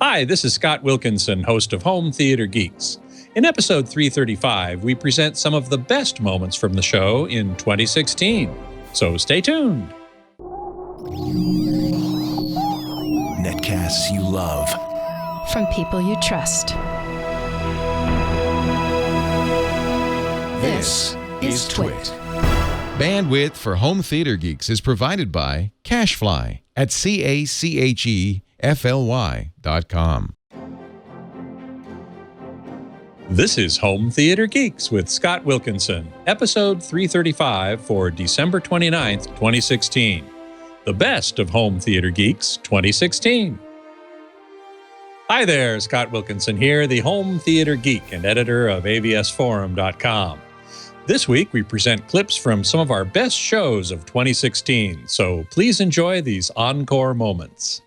Hi, this is Scott Wilkinson, host of Home Theater Geeks. In episode 335, we present some of the best moments from the show in 2016. So stay tuned. Netcasts you love. From people you trust. This is Twit. Bandwidth for Home Theater Geeks is provided by CacheFly at CacheFly.com. This is Home Theater Geeks with Scott Wilkinson, episode 335 for December 29th, 2016. The best of Home Theater Geeks 2016. Hi there, Scott Wilkinson here, the Home Theater Geek and editor of avsforum.com. This week, we present clips from some of our best shows of 2016, so please enjoy these encore moments.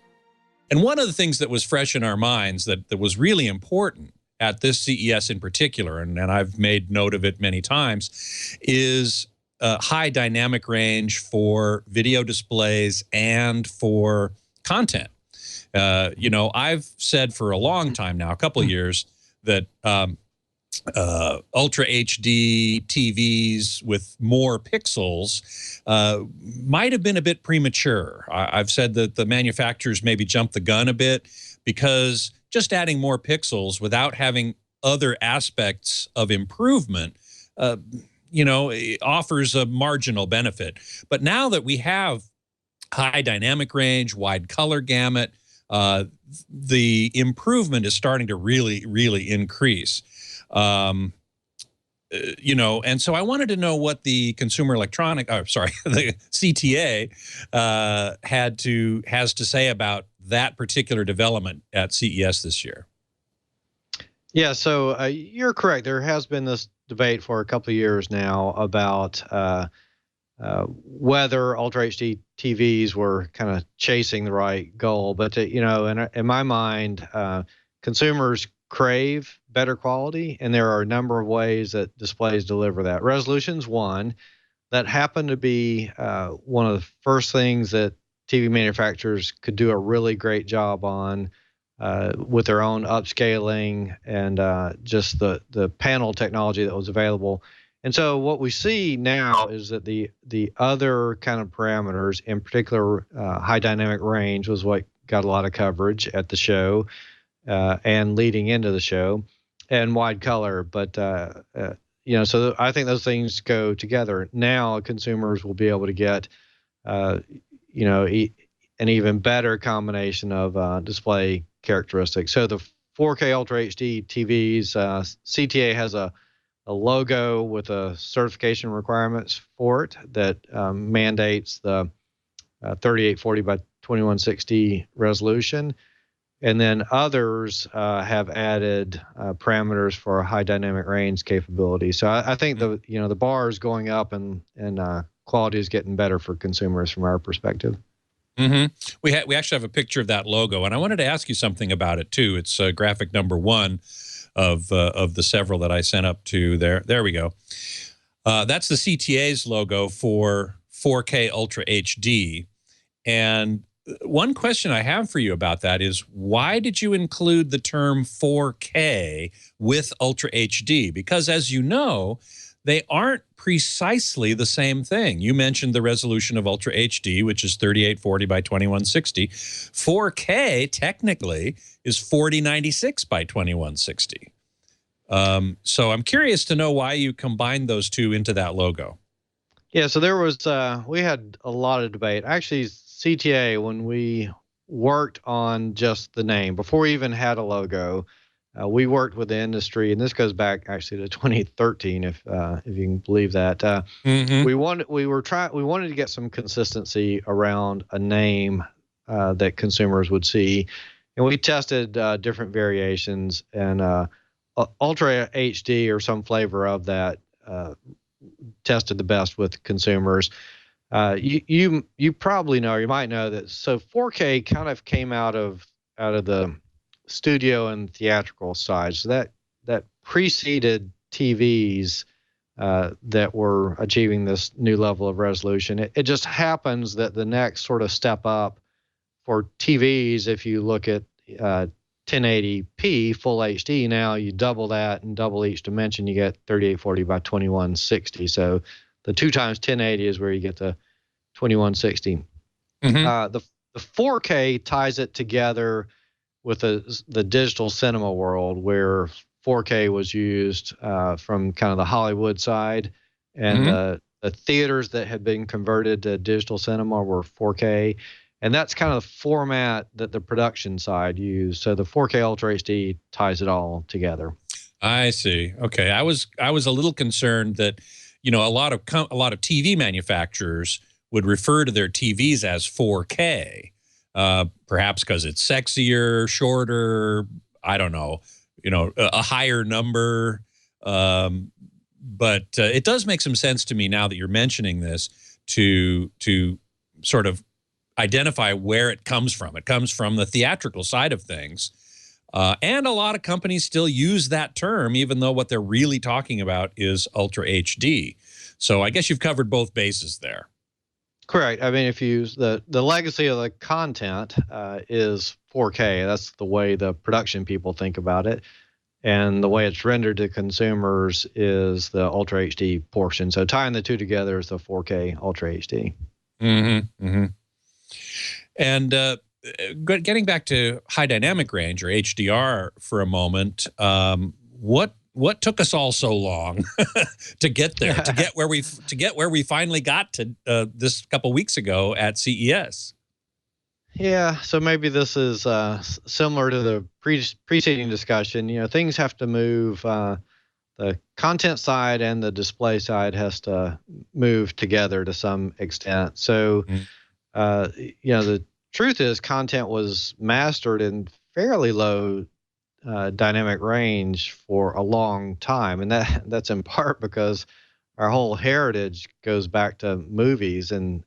And one of the things that was fresh in our minds that was really important at this CES in particular, and I've made note of it many times, is high dynamic range for video displays and for content. I've said for a long time now, a couple of years, that Ultra HD TVs with more pixels might have been a bit premature. I've said that the manufacturers maybe jumped the gun a bit because just adding more pixels without having other aspects of improvement, offers a marginal benefit. But now that we have high dynamic range, wide color gamut, the improvement is starting to really, really increase. And so I wanted to know what the the CTA has to say about that particular development at CES this year. Yeah, so you're correct. There has been this debate for a couple of years now about whether Ultra HD TVs were kind of chasing the right goal. But, in my mind, consumers crave better quality, and there are a number of ways that displays deliver that. Resolution's one. That happened to be one of the first things that TV manufacturers could do a really great job on with their own upscaling and just the panel technology that was available. And so what we see now is that the other kind of parameters, in particular high dynamic range, was what got a lot of coverage at the show and leading into the show, and wide color. But so I think those things go together. Now consumers will be able to get an even better combination of display characteristics. So the 4K Ultra HD TVs, CTA has a logo with a certification requirements for it that mandates the 3840 by 2160 resolution. And then others have added parameters for high dynamic range capability. So I think the bar is going up and quality is getting better for consumers from our perspective. Mm-hmm. We actually have a picture of that logo, and I wanted to ask you something about it too. It's graphic number one of the several that I sent up to there. There we go. That's the CTA's logo for 4K Ultra HD, and one question I have for you about that is, why did you include the term 4K with Ultra HD? Because as you know, they aren't precisely the same thing. You mentioned the resolution of Ultra HD, which is 3840 by 2160. 4K technically is 4096 by 2160. So I'm curious to know why you combined those two into that logo. Yeah, so there was we had a lot of debate. Actually, CTA, when we worked on just the name, before we even had a logo, we worked with the industry, and this goes back actually to 2013, if you can believe that. We wanted to get some consistency around a name that consumers would see, and we tested different variations, and Ultra HD or some flavor of that tested the best with consumers. You probably know, or you might know that. So 4K kind of came out of the studio and theatrical side. So that preceded TVs that were achieving this new level of resolution. It just happens that the next sort of step up for TVs, if you look at 1080p full HD. Now you double that and double each dimension, you get 3840 by 2160. So the 2 times 1080 is where you get the 2160. The 4K ties it together with the digital cinema world, where 4K was used from kind of the Hollywood side, and the theaters that had been converted to digital cinema were 4K. And that's kind of the format that the production side used. So the 4K Ultra HD ties it all together. I see. Okay, I was a little concerned that, you know, a lot of TV manufacturers would refer to their TVs as 4K, perhaps because it's sexier, shorter. I don't know. You know, a higher number. But it does make some sense to me now that you're mentioning this to sort of identify where it comes from. It comes from the theatrical side of things. And a lot of companies still use that term, even though what they're really talking about is Ultra HD. So I guess you've covered both bases there. Correct. I mean, if you use the legacy of the content is 4K. That's the way the production people think about it. And the way it's rendered to consumers is the Ultra HD portion. So tying the two together is the 4K Ultra HD. And getting back to high dynamic range, or HDR, for a moment, what took us all so long to get there, to get where we finally got to this couple weeks ago at CES? Yeah, so maybe this is similar to the preceding discussion. You know, things have to move. The content side and the display side has to move together to some extent. So, you know, the truth is content was mastered in fairly low dynamic range for a long time, and that's in part because our whole heritage goes back to movies, and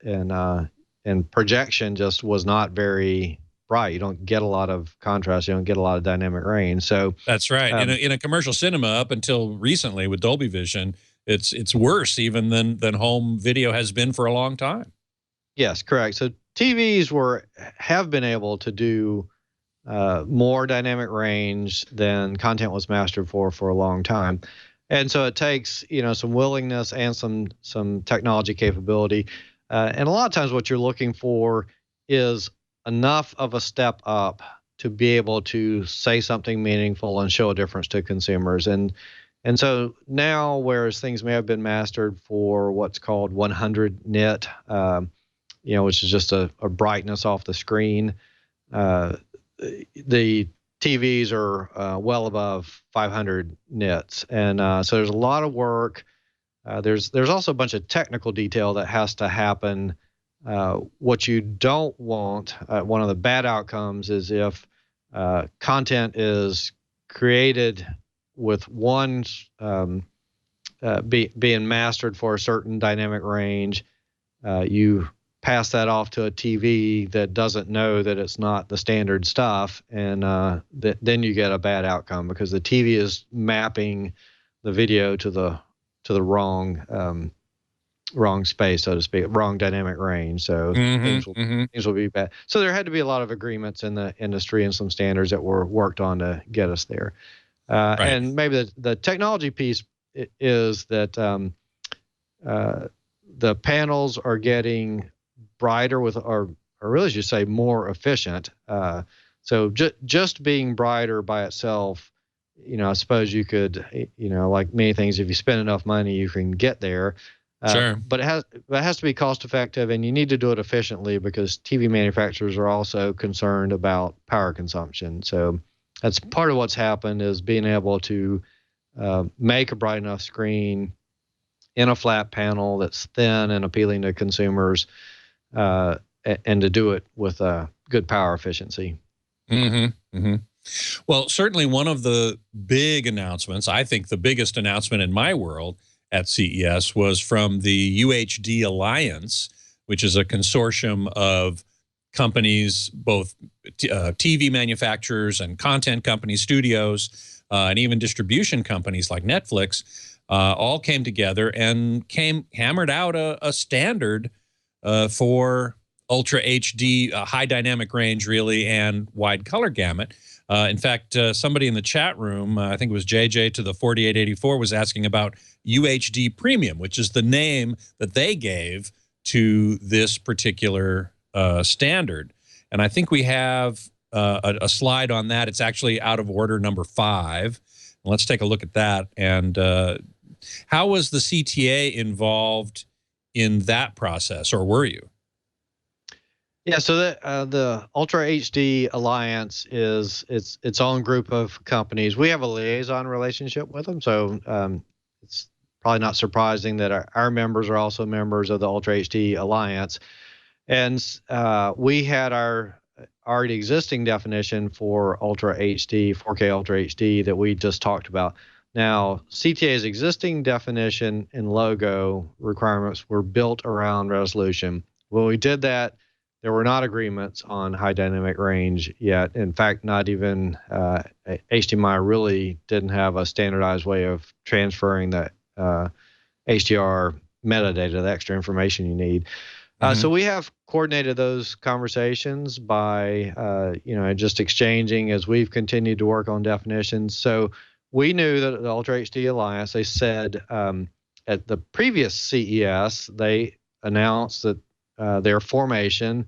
projection just was not very bright. You don't get a lot of contrast. You don't get a lot of dynamic range. So that's right. In a commercial cinema, up until recently with Dolby Vision, it's worse even than home video has been for a long time. Yes, correct. So TVs have been able to do more dynamic range than content was mastered for a long time. And so it takes, you know, some willingness and some technology capability. And a lot of times what you're looking for is enough of a step up to be able to say something meaningful and show a difference to consumers. And so now, whereas things may have been mastered for what's called 100 nit, you know, which is just a brightness off the screen, the TVs are well above 500 nits. And so there's a lot of work. There's also a bunch of technical detail that has to happen. What you don't want, one of the bad outcomes, is if content is created with one being mastered for a certain dynamic range, you pass that off to a TV that doesn't know that it's not the standard stuff, and then you get a bad outcome because the TV is mapping the video to the wrong space, so to speak, wrong dynamic range. So things will be bad. So there had to be a lot of agreements in the industry and some standards that were worked on to get us there. Right. And maybe the technology piece is that the panels are getting brighter or really should say more efficient. So just being brighter by itself, you know, I suppose you could, you know, like many things, if you spend enough money, you can get there. Sure. But it has to be cost effective, and you need to do it efficiently because TV manufacturers are also concerned about power consumption. So that's part of what's happened, is being able to make a bright enough screen in a flat panel that's thin and appealing to consumers, and to do it with good power efficiency. Well, certainly one of the big announcements, I think the biggest announcement in my world at CES, was from the UHD Alliance, which is a consortium of companies, both TV manufacturers and content companies, studios, and even distribution companies like Netflix, all came together and hammered out a standard for Ultra HD, high dynamic range, really, and wide color gamut. In fact, somebody in the chat room, I think it was JJ to the 4884, was asking about UHD Premium, which is the name that they gave to this particular standard. And I think we have a slide on that. It's actually out of order, number 5. Let's take a look at that. And how was the CTA involved in that process, or were you? Yeah, so the Ultra HD Alliance is its own group of companies. We have a liaison relationship with them, so it's probably not surprising that our members are also members of the Ultra HD Alliance. And we had our already existing definition for Ultra HD, 4K Ultra HD that we just talked about. Now, CTA's existing definition and logo requirements were built around resolution. When we did that, there were not agreements on high dynamic range yet. In fact, not even HDMI really didn't have a standardized way of transferring that HDR metadata, the extra information you need. So we have coordinated those conversations by, just exchanging as we've continued to work on definitions. So we knew that the Ultra HD Alliance, they said at the previous CES, they announced that their formation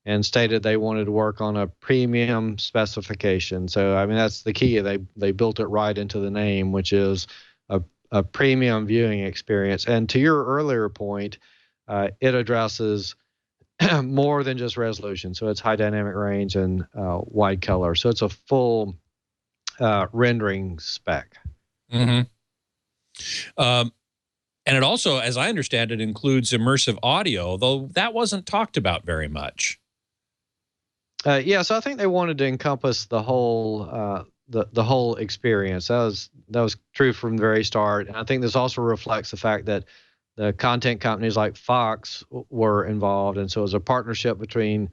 and stated they wanted to work on a premium specification. So, I mean, that's the key. They built it right into the name, which is a premium viewing experience. And to your earlier point, it addresses more than just resolution. So it's high dynamic range and wide color. So it's a full rendering spec. And it also, as I understand it, includes immersive audio, though that wasn't talked about very much. Yeah, so I think they wanted to encompass the whole the whole experience. That was true from the very start. And I think this also reflects the fact that the content companies like Fox were involved, and so it was a partnership between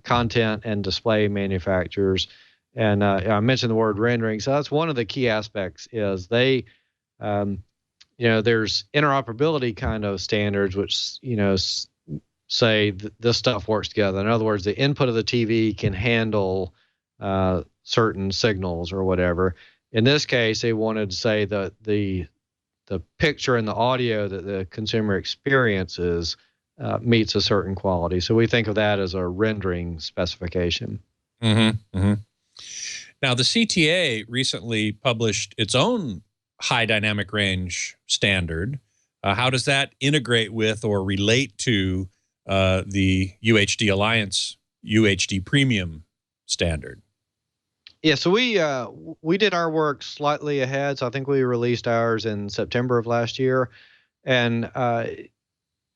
content and display manufacturers. And I mentioned the word rendering, so that's one of the key aspects. Is they there's interoperability kind of standards which say this stuff works together. In other words, the input of the TV can handle certain signals or whatever. In this case, they wanted to say that the picture and the audio that the consumer experiences meets a certain quality. So we think of that as a rendering specification. Now, the CTA recently published its own high dynamic range standard. How does that integrate with or relate to the UHD Alliance UHD Premium standard? Yeah, so we did our work slightly ahead. So I think we released ours in September of last year, and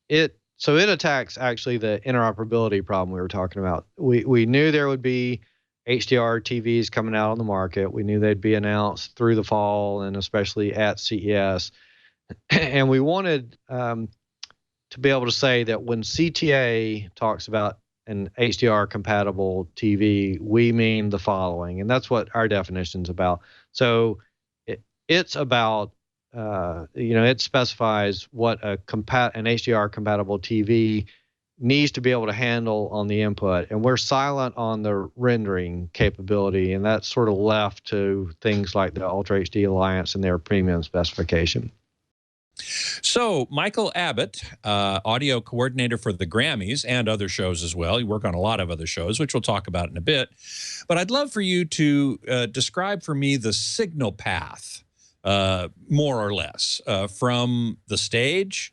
it attacks actually the interoperability problem we were talking about. We knew there would be HDR TVs coming out on the market. We knew they'd be announced through the fall and especially at CES, and we wanted to be able to say that when CTA talks about an HDR compatible TV, we mean the following, and that's what our definition's about. So it's about, it specifies what an HDR compatible TV needs to be able to handle on the input, and we're silent on the rendering capability, and that's sort of left to things like the Ultra HD Alliance and their premium specification. So, Michael Abbott, audio coordinator for the Grammys and other shows as well. You work on a lot of other shows, which we'll talk about in a bit. But I'd love for you to describe for me the signal path, more or less, from the stage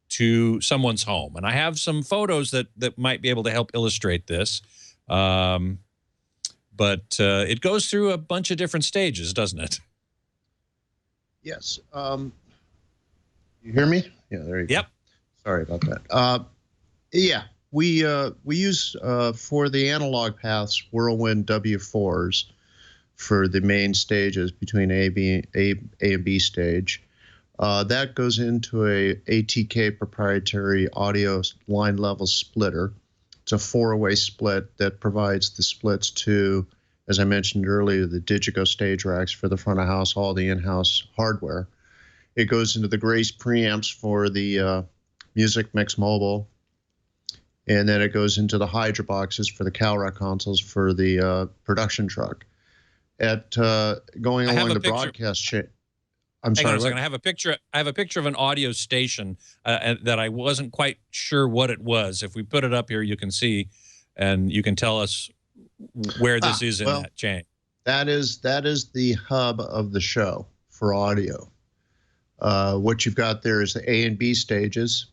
to someone's home. And I have some photos that might be able to help illustrate this. But it goes through a bunch of different stages, doesn't it? Yes. You hear me? Yeah, there you go. Yep. Sorry about that. Yeah, we use for the analog paths Whirlwind W4s for the main stages between A and B stage. That goes into a ATK proprietary audio line level splitter. It's a 4-way split that provides the splits to, as I mentioned earlier, the Digico stage racks for the front of house, all the in-house hardware. It goes into the Grace preamps for the Music Mix Mobile, And then it goes into the Hydra boxes for the CalRac consoles for the production truck. At going along the broadcast chain. I'm sorry. Hang on a second. I have a picture. I have a picture of an audio station that I wasn't quite sure what it was. If we put it up here, you can see, and you can tell us where this is in that chain. That is the hub of the show for audio. What you've got there is the A and B stages.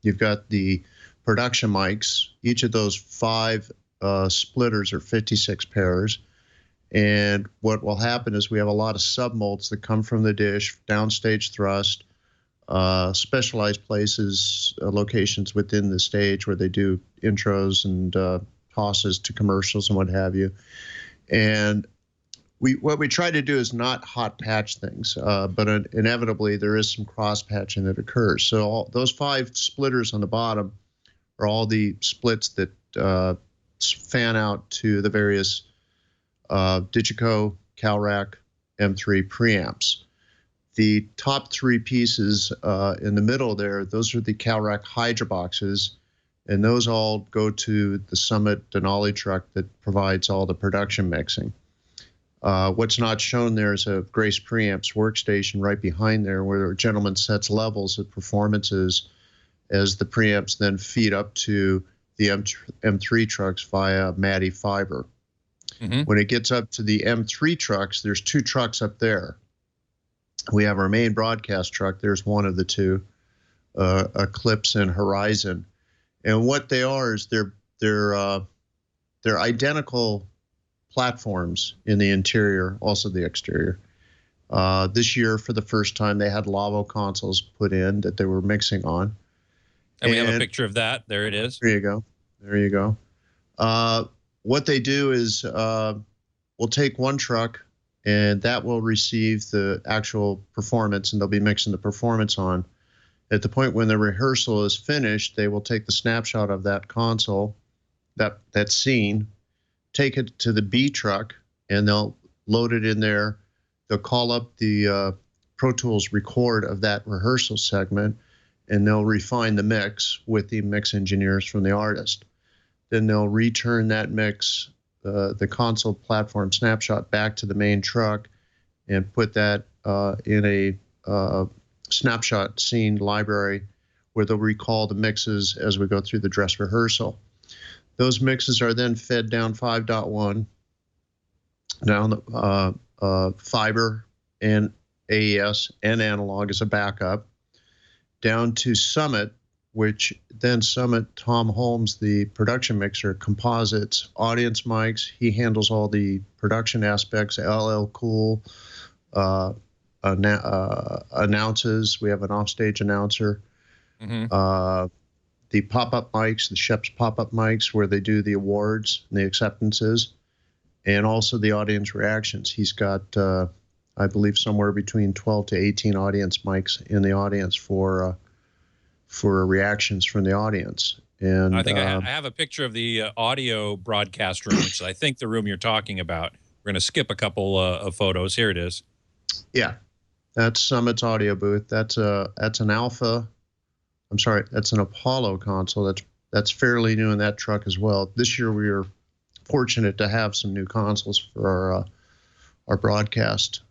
You've got the production mics. Each of those 5 splitters are 56 pairs. And what will happen is we have a lot of submolds that come from the dish, downstage thrust, specialized places, locations within the stage where they do intros and tosses to commercials and what have you. And what we try to do is not hot patch things, but inevitably there is some cross patching that occurs. So those 5 splitters on the bottom are all the splits that fan out to the various Digico, CalRac, M3 preamps. The top 3 pieces in the middle there, those are the CalRac Hydra boxes, and those all go to the Summit Denali truck that provides all the production mixing. What's not shown there is a Grace Preamps workstation right behind there where a gentleman sets levels of performances as the preamps then feed up to the M3 trucks via MADI fiber. Mm-hmm. When it gets up to the M3 trucks, there's 2 trucks up there. We have our main broadcast truck. There's one of the 2, Eclipse and Horizon. And what they are is they're identical platforms in the interior, also the exterior. This year, for the first time, they had Lavo consoles put in that they were mixing on. And we have a picture of that. There it is. There you go. There you go. What they do is we'll take one truck, and that will receive the actual performance, and they'll be mixing the performance on. At the point when the rehearsal is finished, they will take the snapshot of that console, that scene, take it to the B truck, and they'll load it in there. They'll call up the Pro Tools record of that rehearsal segment, and they'll refine the mix with the mix engineers from the artist. Then they'll return that mix, the console platform snapshot, back to the main truck and put that in a snapshot scene library where they'll recall the mixes as we go through the dress rehearsal. Those mixes are then fed down 5.1, down the fiber and AES and analog as a backup, down to Summit, which then Summit, Tom Holmes, the production mixer, composites audience mics. He handles all the production aspects, LL Cool, announces. We have an offstage announcer. Mm-hmm. The pop-up mics, the Shep's pop-up mics, where they do the awards and the acceptances, and also the audience reactions. He's got, I believe, somewhere between 12 to 18 audience mics in the audience for reactions from the audience. And I think I have a picture of the audio broadcast room, which is, I think, the room you're talking about. We're going to skip a couple of photos. Here it is. Yeah, that's Summit's audio booth. That's an Alpha. I'm sorry, that's an Apollo console. That's fairly new in that truck as well. This year we are fortunate to have some new consoles for our broadcast.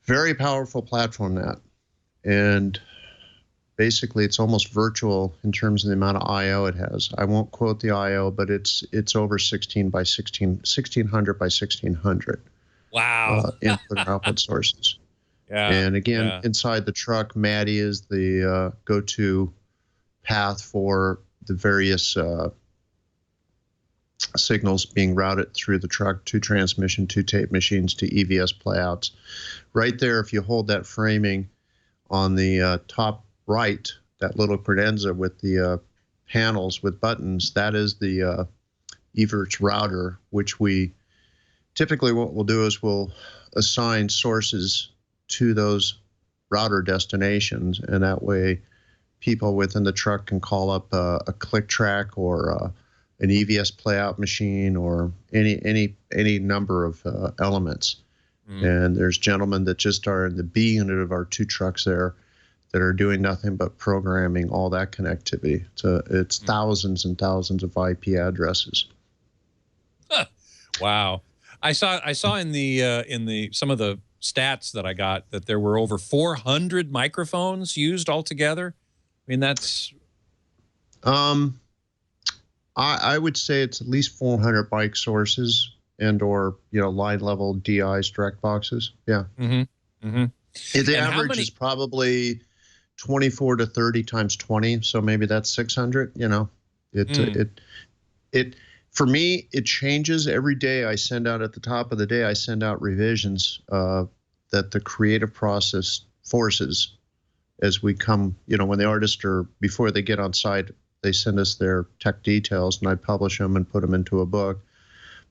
Very powerful platform, that, and basically it's almost virtual in terms of the amount of I/O it has. I won't quote the I/O, but it's over 1600 by 1600. Wow. Input and output sources. Yeah. And again, inside the truck, MADI is the go-to path for the various signals being routed through the truck to transmission, to tape machines, to EVS playouts. Right there, if you hold that framing on the top right, that little credenza with the panels with buttons, that is the Evertz router, which we typically, what we'll do is we'll assign sources to those router destinations, and that way people within the truck can call up a click track or an EVS playout machine or any number of elements. And there's gentlemen that just are in the B unit of our 2 trucks there that are doing nothing but programming all that connectivity. So it's thousands and thousands of IP addresses. Wow. I saw in the some of the stats that I got that there were over 400 microphones used altogether. I mean, that's I would say it's at least 400 mic sources and or line level DIs, direct boxes. Yeah. Mm-hmm. Mm-hmm. The average is probably 24 to 30 times 20, so maybe that's 600. It for me, it changes every day. I send out at the top of the day, I send out revisions that the creative process forces as we come, when the artists are, before they get on site, they send us their tech details and I publish them and put them into a book.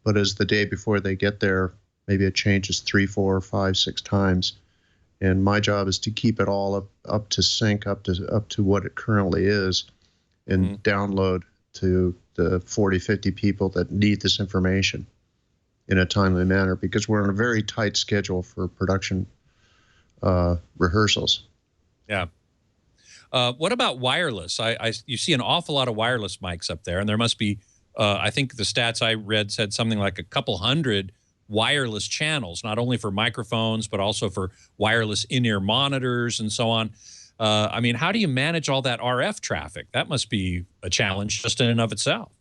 But as the day before they get there, maybe it changes 3, 4, 5, 6 times. And my job is to keep it all up to sync, up to what it currently is, and download to the 40, 50 people that need this information in a timely manner, because we're on a very tight schedule for production rehearsals. Yeah. What about wireless? You see an awful lot of wireless mics up there, and there must be, I think the stats I read said something like a couple hundred wireless channels, not only for microphones, but also for wireless in-ear monitors and so on. I mean, how do you manage all that RF traffic? That must be a challenge just in and of itself.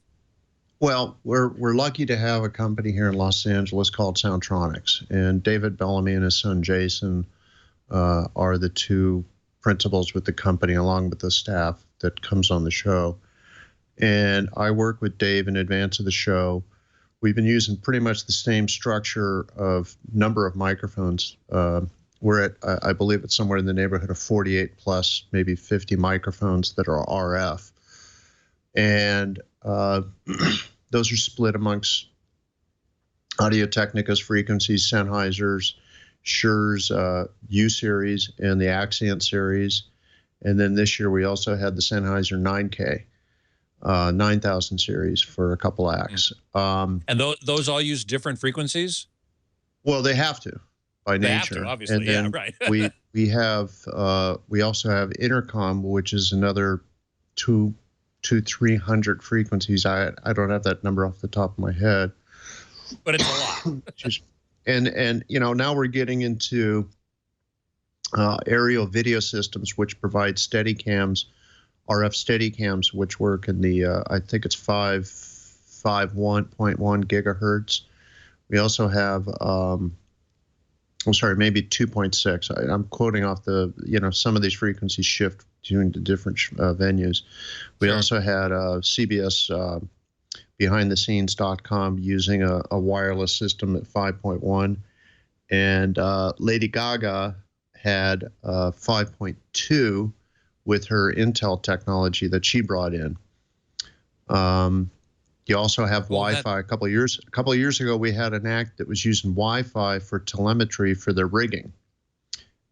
Well, we're lucky to have a company here in Los Angeles called Soundtronics, and David Bellamy and his son Jason are the two principals with the company, along with the staff that comes on the show. And I work with Dave in advance of the show. We've been using pretty much the same structure of number of microphones. We're at, I believe it's somewhere in the neighborhood of 48 plus, maybe 50 microphones that are RF. And those are split amongst Audio-Technica's frequencies, Sennheiser's, Shure's U-Series, and the Accent series. And then this year we also had the Sennheiser 9K. 9000 series for a couple acts. And those all use different frequencies? Well, they have to by nature. They have to, obviously. And then right. we also have intercom, which is another 300 frequencies. I don't have that number off the top of my head, but it's a lot. and now we're getting into aerial video systems, which provide steady cams, RF steady cams, which work in the, I think it's 5.1 gigahertz. We also have, I'm sorry, maybe 2.6. I'm quoting off the, some of these frequencies shift between the different venues. We also had CBS BehindTheScenes.com using a wireless system at 5.1. And Lady Gaga had 5.2 with her Intel technology that she brought in. You also have Wi-Fi. A couple of years ago, we had an act that was using Wi-Fi for telemetry for their rigging,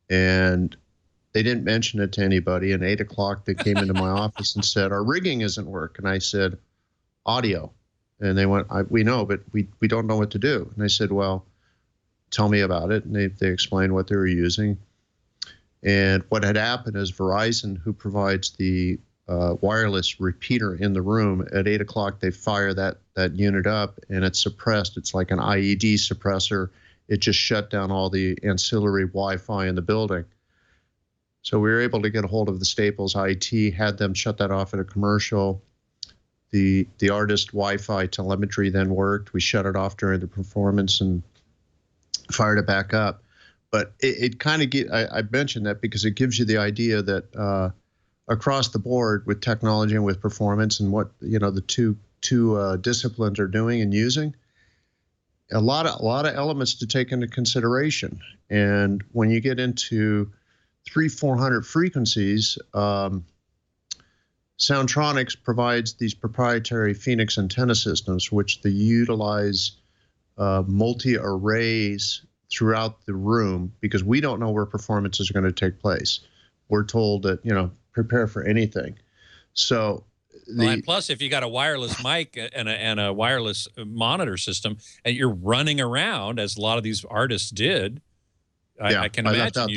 and they didn't mention it to anybody. And 8 o'clock, they came into my office and said, "Our rigging isn't working." And I said, "Audio," and they went, "We know, but we don't know what to do." And I said, "Well, tell me about it." And they explained what they were using. And what had happened is Verizon, who provides the wireless repeater in the room, at 8 o'clock, they fire that unit up and it's suppressed. It's like an IED suppressor. It just shut down all the ancillary Wi-Fi in the building. So we were able to get a hold of the Staples IT, had them shut that off at a commercial. The artist Wi-Fi telemetry then worked. We shut it off during the performance and fired it back up. But it kind of I mentioned that because it gives you the idea that across the board with technology and with performance and what the two disciplines are doing and using, a lot of elements to take into consideration. And when you get into 300-400 frequencies, Soundtronics provides these proprietary Phoenix antenna systems, which they utilize multi-arrays throughout the room, because we don't know where performances are going to take place. We're told that, prepare for anything. So and plus, if you got a wireless mic and a wireless monitor system, and you're running around, as a lot of these artists did, I can imagine.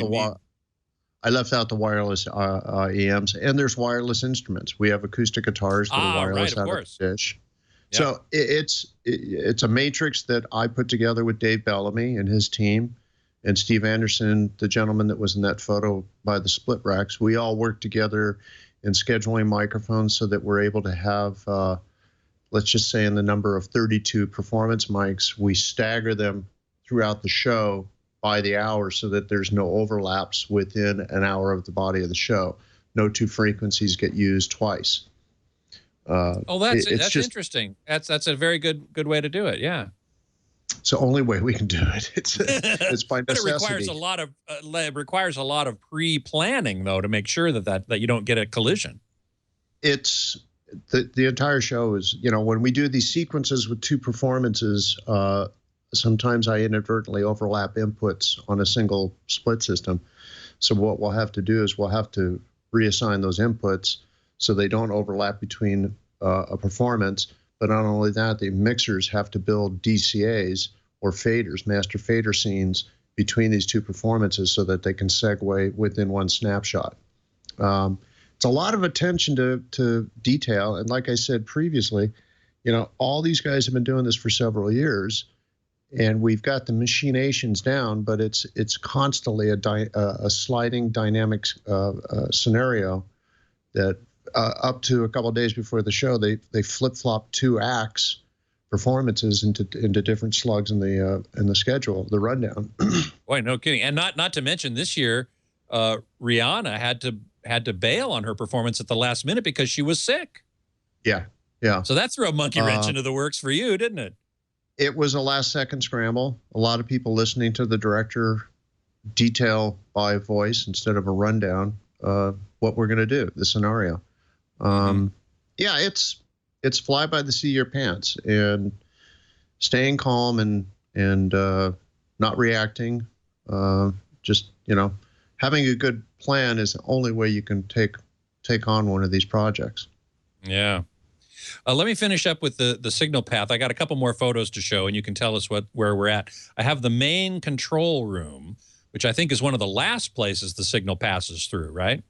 I left out the wireless EMs, and there's wireless instruments. We have acoustic guitars that are wireless out of the dish. Yep. So it's a matrix that I put together with Dave Bellamy and his team, and Steve Anderson, the gentleman that was in that photo by the split racks. We all work together in scheduling microphones so that we're able to have, let's just say in the number of 32 performance mics, we stagger them throughout the show by the hour so that there's no overlaps within an hour of the body of the show. No two frequencies get used twice. That's interesting. That's a very good way to do it. Yeah. It's the only way we can do it. It's by necessity. But it requires a lot of pre-planning though to make sure that you don't get a collision. It's the entire show is, when we do these sequences with two performances, sometimes I inadvertently overlap inputs on a single split system. So what we'll have to do is we'll have to reassign those inputs so they don't overlap between a performance. But not only that, the mixers have to build DCAs or faders, master fader scenes between these two performances so that they can segue within one snapshot. It's a lot of attention to detail. And like I said previously, all these guys have been doing this for several years. And we've got the machinations down, but it's constantly a sliding dynamic scenario that up to a couple of days before the show, they flip-flop 2 acts performances into different slugs in the schedule, the rundown. Boy, no kidding. And not to mention this year, Rihanna had to bail on her performance at the last minute because she was sick. Yeah. So that threw a monkey wrench into the works for you, didn't it? It was a last-second scramble. A lot of people listening to the director detail by voice instead of a rundown what we're going to do, the scenario. Yeah, it's fly by the seat of your pants and staying calm and not reacting. Just having a good plan is the only way you can take on one of these projects. Yeah. Let me finish up with the signal path. I got a couple more photos to show, and you can tell us where we're at. I have the main control room, which I think is one of the last places the signal passes through, right?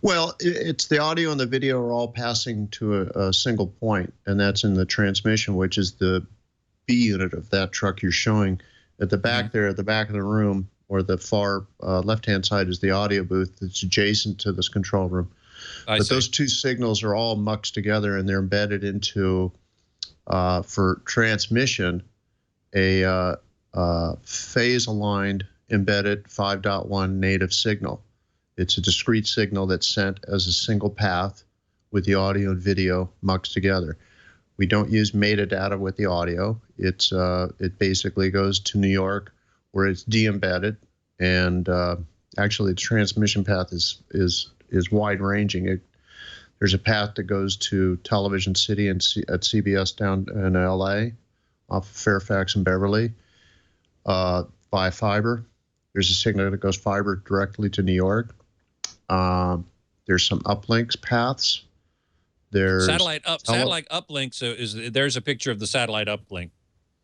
Well, it's the audio and the video are all passing to a single point, and that's in the transmission, which is the B unit of that truck you're showing. At the back there, at the back of the room, or the far left-hand side is the audio booth that's adjacent to this control room. But those two signals are all muxed together, and they're embedded into, for transmission, a phase-aligned embedded 5.1 native signal. It's a discrete signal that's sent as a single path with the audio and video muxed together. We don't use metadata with the audio. It basically goes to New York where it's de-embedded, and actually the transmission path is wide-ranging. There's a path that goes to Television City at CBS down in LA, off of Fairfax and Beverly, via fiber. There's a signal that goes fiber directly to New York. There's some uplinks paths. There's satellite uplink. So there's a picture of the satellite uplink.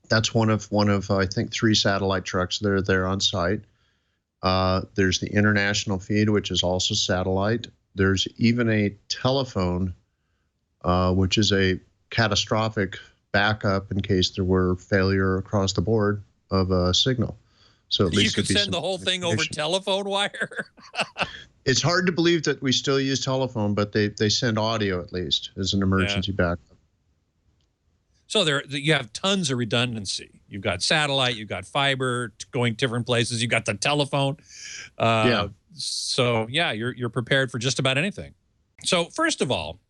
That's one of I think 3 satellite trucks that are there on site. There's the international feed, which is also satellite. There's even a telephone, which is a catastrophic backup in case there were failure across the board of a signal. So at least you could send the whole thing over telephone wire. It's hard to believe that we still use telephone, but they send audio at least as an emergency backup. So you have tons of redundancy. You've got satellite, you've got fiber going different places, you've got the telephone. So yeah, you're prepared for just about anything. So first of all,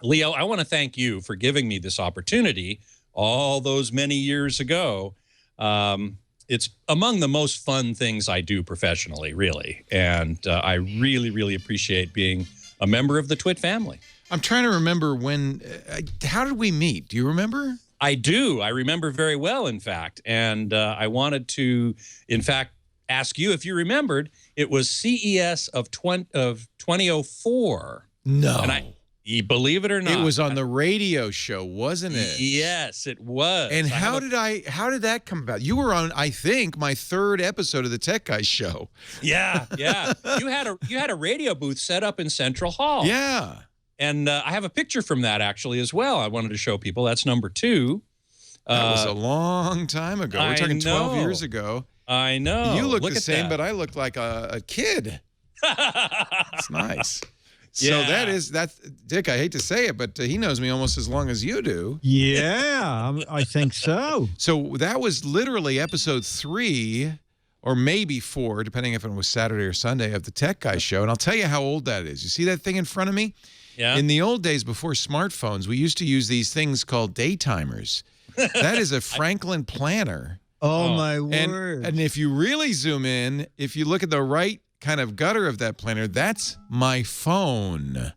Leo, I want to thank you for giving me this opportunity all those many years ago. It's among the most fun things I do professionally, really. And I really, really appreciate being a member of the Twit family. I'm trying to remember how did we meet? Do you remember? I do. I remember very well, in fact. And I wanted to, in fact, ask you if you remembered. It was CES of 2004. No. And Believe it or not. It was on the radio show, wasn't it? Yes, it was. And how did that come about? You were on, I think, my 3rd episode of the Tech Guys show. Yeah. You had a radio booth set up in Central Hall. Yeah. And I have a picture from that actually as well. I wanted to show people. That's number 2. That was a long time ago. We're talking 12 years ago. I know. You look the at same, that. but I look like a kid. It's nice. Yeah. So that's Dick. I hate to say it, but he knows me almost as long as you do. Yeah, I think so. So that was literally episode 3, or maybe 4, depending if it was Saturday or Sunday, of the Tech Guys show. And I'll tell you how old that is. You see that thing in front of me? Yeah. In the old days, before smartphones, we used to use these things called daytimers. That is a Franklin planner. Oh, my word. And if you really zoom in, if you look at the right kind of gutter of that planner, that's my phone.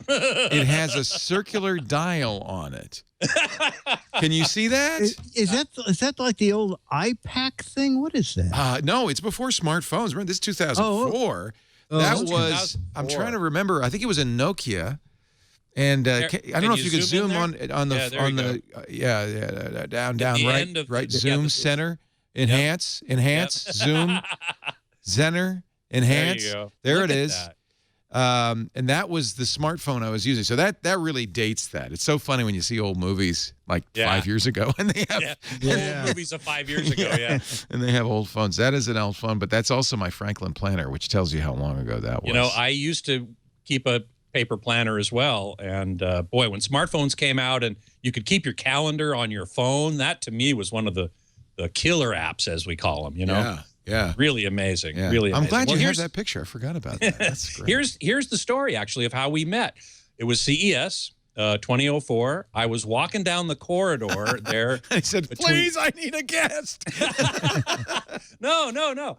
It has a circular dial on it. Can you see that? Is that like the old iPac thing? What is that? No, it's before smartphones. Remember, this is 2004. That was, I'm trying to remember, I think it was a Nokia. And I don't know if you could zoom on the down right zoom center enhance zoom Zener enhance. There it is. And that was the smartphone I was using. So that really dates that. It's so funny when you see old movies like 5 years ago and they have old movies of 5 years ago. Yeah, and they have old phones. That is an old phone, but that's also my Franklin planner, which tells you how long ago that was. You know, I used to keep a paper planner as well, and boy, when smartphones came out and you could keep your calendar on your phone, that to me was one of the killer apps, as we call them. You know, yeah, really amazing. Yeah. Really amazing. I'm glad you have that picture. I forgot about that. That's great. Here's the story actually of how we met. It was CES 2004. I was walking down the corridor there. I said, "Please, I need a guest." No.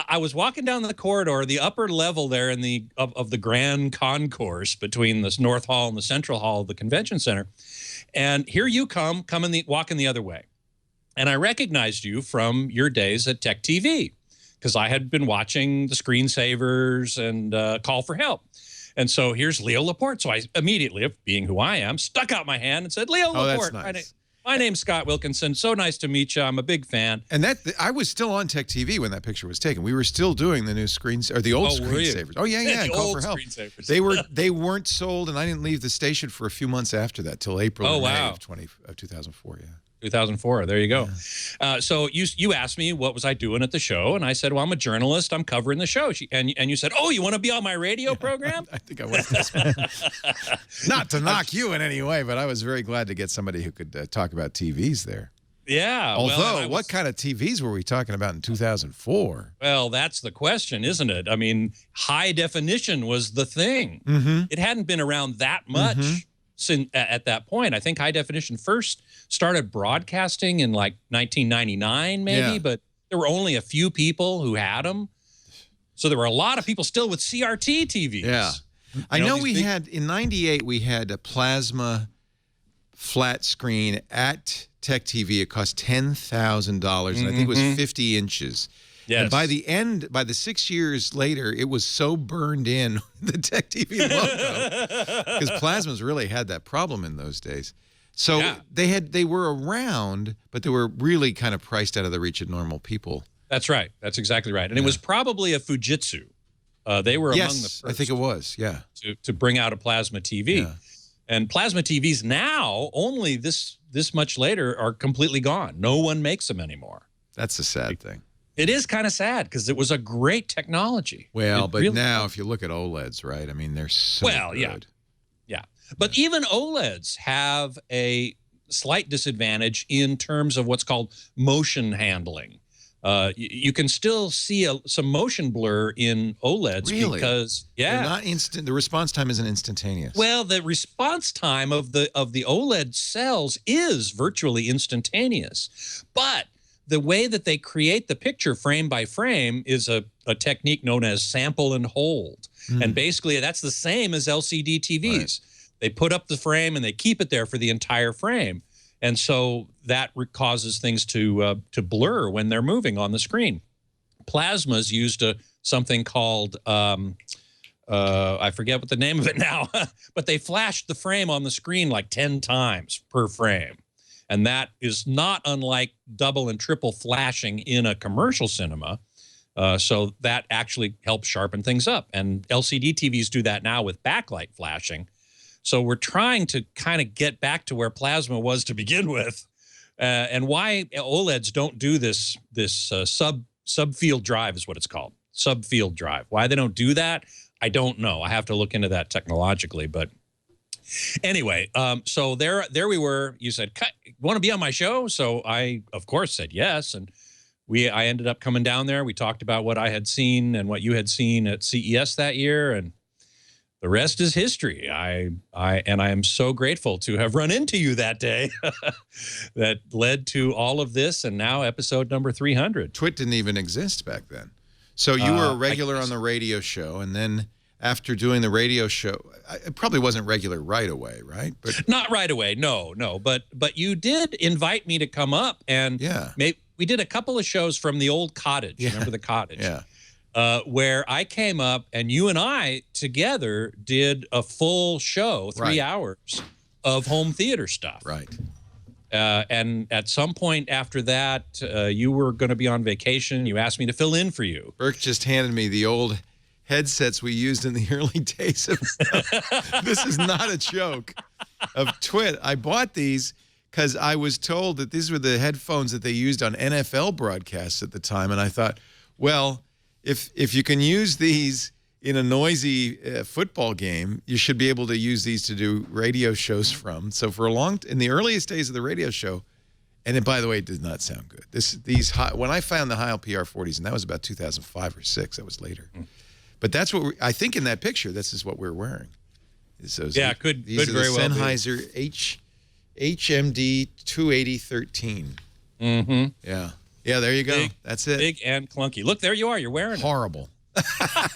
I was walking down the corridor, the upper level there in the of the grand concourse between the North Hall and the Central Hall of the Convention Center. And here you walking the other way. And I recognized you from your days at Tech TV because I had been watching the Screensavers and Call for Help. And so here's Leo Laporte. So I immediately, being who I am, stuck out my hand and said, Leo Laporte. That's nice. My name's Scott Wilkinson. So nice to meet you. I'm a big fan. And I was still on Tech TV when that picture was taken. We were still doing the new the old screensavers. Oh yeah, Call for Help. They weren't sold, and I didn't leave the station for a few months after that, till April or May of 2004. Yeah. 2004. There you go. So you asked me what was I doing at the show, and I said, well, I'm a journalist. I'm covering the show. And you said, oh, you want to be on my radio program? I think I was. Not to knock you in any way, but I was very glad to get somebody who could talk about TVs there. Yeah. Although, what kind of TVs were we talking about in 2004? Well, that's the question, isn't it? I mean, high definition was the thing. It hadn't been around that much. At that point, I think high definition first started broadcasting in like 1999, maybe, but there were only a few people who had them. So there were a lot of people still with CRT TVs. Yeah. I know we had, in 98, we had a plasma flat screen at Tech TV. It cost $10,000, and I think it was 50 inches. Yes. And by the 6 years later, it was so burned in, the Tech TV logo, because plasmas really had that problem in those days. So they were around, but they were really kind of priced out of the reach of normal people. That's right. That's exactly right. And it was probably a Fujitsu. They were among the first. I think it was, to bring out a plasma TV. Yeah. And plasma TVs now, only this much later, are completely gone. No one makes them anymore. That's a sad thing. It is kind of sad because it was a great technology. Well, but really now if you look at OLEDs, right? I mean, they're so good. Yeah. But even OLEDs have a slight disadvantage in terms of what's called motion handling. You can still see some motion blur in OLEDs because they're not instant. The response time isn't instantaneous. Well, the response time of the OLED cells is virtually instantaneous, but the way that they create the picture frame by frame is a technique known as sample and hold. And basically that's the same as LCD TVs. Right. They put up the frame and they keep it there for the entire frame. And so that causes things to blur when they're moving on the screen. Plasmas used something called I forget what the name of it now, but they flashed the frame on the screen like 10 times per frame. And that is not unlike double and triple flashing in a commercial cinema. So that actually helps sharpen things up. And LCD TVs do that now with backlight flashing. So we're trying to kind of get back to where plasma was to begin with. And why OLEDs don't do this subfield drive is what it's called, subfield drive. Why they don't do that, I don't know. I have to look into that technologically. But anyway, so there we were. You said, you want to be on my show? So I, of course, said yes. And I ended up coming down there. We talked about what I had seen and what you had seen at CES that year. And the rest is history. I am so grateful to have run into you that day that led to all of this, and now episode number 300. Twit didn't even exist back then. So you were a regular on the radio show, and then after doing the radio show, it probably wasn't regular right away, right? But not right away, no. But you did invite me to come up, and we did a couple of shows from the old cottage. Yeah. Remember the cottage? Yeah. Where I came up and you and I together did a full show, 3 hours of home theater stuff. Right. And at some point after that, you were going to be on vacation. You asked me to fill in for you. Burke just handed me the old headsets we used in the early days of this is not a joke of Twit. I bought these because I was told that these were the headphones that they used on NFL broadcasts at the time. And I thought, well, if you can use these in a noisy football game, you should be able to use these to do radio shows from. So for in the earliest days of the radio show, and then, by the way, it did not sound good. When I found the Heil PR40s, and that was about 2005 or 6, that was later. But that's what I think in that picture, this is what we're wearing. Could very well be. Sennheiser HMD 28013. Mm-hmm. Yeah. Yeah, there you go. That's it. Big and clunky. Look, there you are. You're wearing it. Horrible.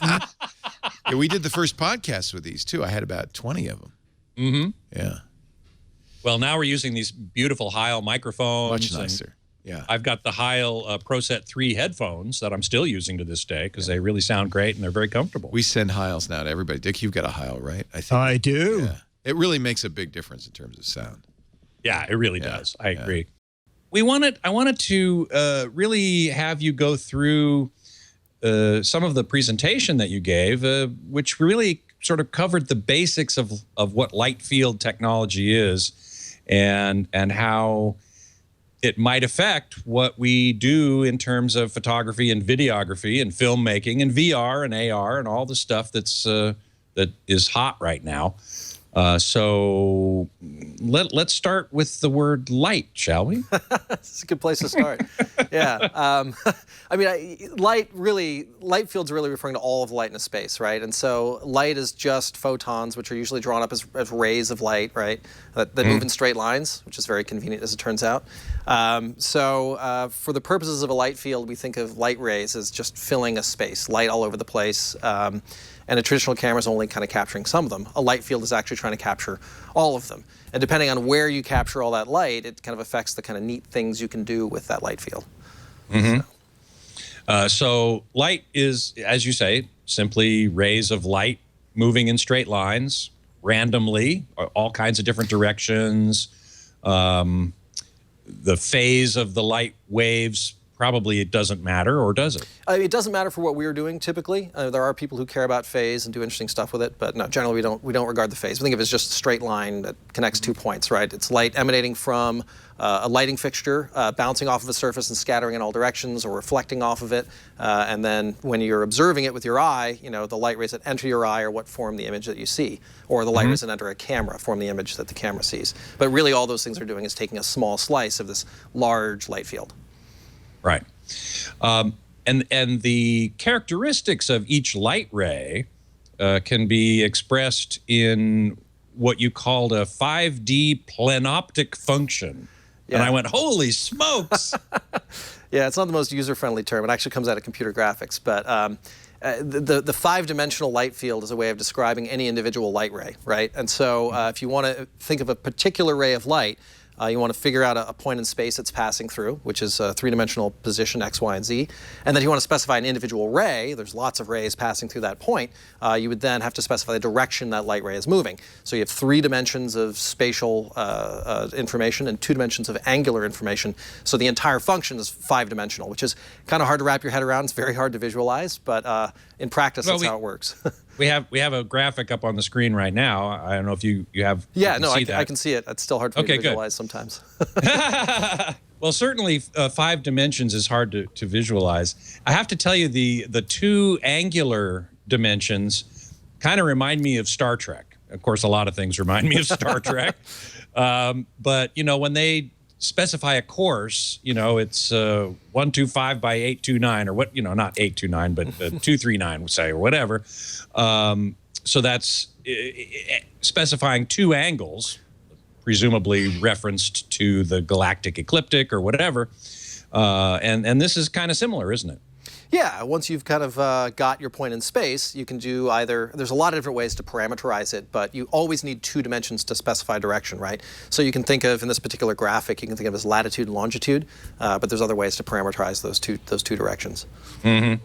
Yeah, we did the first podcast with these, too. I had about 20 of them. Mm-hmm. Yeah. Well, now we're using these beautiful Heil microphones. Much nicer. Yeah. I've got the Heil ProSet 3 headphones that I'm still using to this day because they really sound great and they're very comfortable. We send Heils now to everybody. Dick, you've got a Heil, right? I do. Yeah. It really makes a big difference in terms of sound. Yeah, it really does. I agree. I wanted to really have you go through some of the presentation that you gave, which really sort of covered the basics of what light field technology is and how it might affect what we do in terms of photography and videography and filmmaking and VR and AR and all the stuff that is hot right now. So let's start with the word light, shall we? It's a good place to start. Yeah. I mean, light field's really referring to all of light in a space, right? And so light is just photons, which are usually drawn up as rays of light, right? That move in straight lines, which is very convenient as it turns out. So for the purposes of a light field, we think of light rays as just filling a space, light all over the place. And a traditional camera is only kind of capturing some of them. A light field is actually trying to capture all of them. And depending on where you capture all that light, it kind of affects the kind of neat things you can do with that light field. Mm-hmm. So light is, as you say, simply rays of light moving in straight lines, randomly, all kinds of different directions. The phase of the light waves, probably it doesn't matter, or does it? It doesn't matter for what we're doing typically. There are people who care about phase and do interesting stuff with it, but no, generally we don't regard the phase. We think of it as just a straight line that connects 2 points, right? It's light emanating from a lighting fixture, bouncing off of a surface and scattering in all directions, or reflecting off of it. And then when you're observing it with your eye, the light rays that enter your eye are what form the image that you see, or the light rays that enter a camera form the image that the camera sees. But really all those things are doing is taking a small slice of this large light field. Right. And the characteristics of each light ray can be expressed in what you called a 5D planoptic function. Yeah. And I went, holy smokes! Yeah, it's not the most user-friendly term. It actually comes out of computer graphics. But the five-dimensional light field is a way of describing any individual light ray, right? And so if you want to think of a particular ray of light, You want to figure out a point in space it's passing through, which is a three-dimensional position, X, Y, and Z. And then you want to specify an individual ray. There's lots of rays passing through that point. You would then have to specify the direction that light ray is moving. So you have 3 dimensions of spatial information and 2 dimensions of angular information. So the entire function is 5-dimensional, which is kind of hard to wrap your head around. It's very hard to visualize, but in practice, that's how it works. We have a graphic up on the screen right now. I don't know if you have. Yeah, no, I can see it. It's still hard for me to visualize sometimes. Well, certainly 5 dimensions is hard to visualize. I have to tell you, the 2 angular dimensions kind of remind me of Star Trek. Of course, a lot of things remind me of Star Trek. But, you know, when they specify a course, you know, it's 125 by 829, or what, you know, not 829, but 239, we'll say, or whatever. So that's specifying 2 angles, presumably referenced to the galactic ecliptic or whatever. And this is kind of similar, isn't it? Yeah, once you've kind of got your point in space, you can do either, there's a lot of different ways to parameterize it, but you always need 2 dimensions to specify direction, right? So you can think of, in this particular graphic, you can think of as latitude and longitude, but there's other ways to parameterize those two directions. Mm-hmm.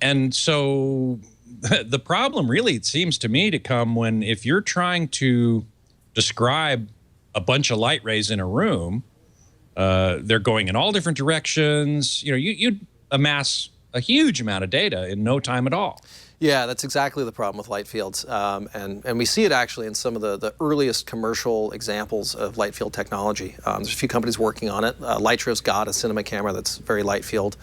And so the problem really, it seems to me, to come when, if you're trying to describe a bunch of light rays in a room, they're going in all different directions. You know, you'd amass a huge amount of data in no time at all. Yeah, that's exactly the problem with light fields. And we see it actually in some of the earliest commercial examples of light field technology. There's a few companies working on it. Lightro's got a cinema camera that's very light field.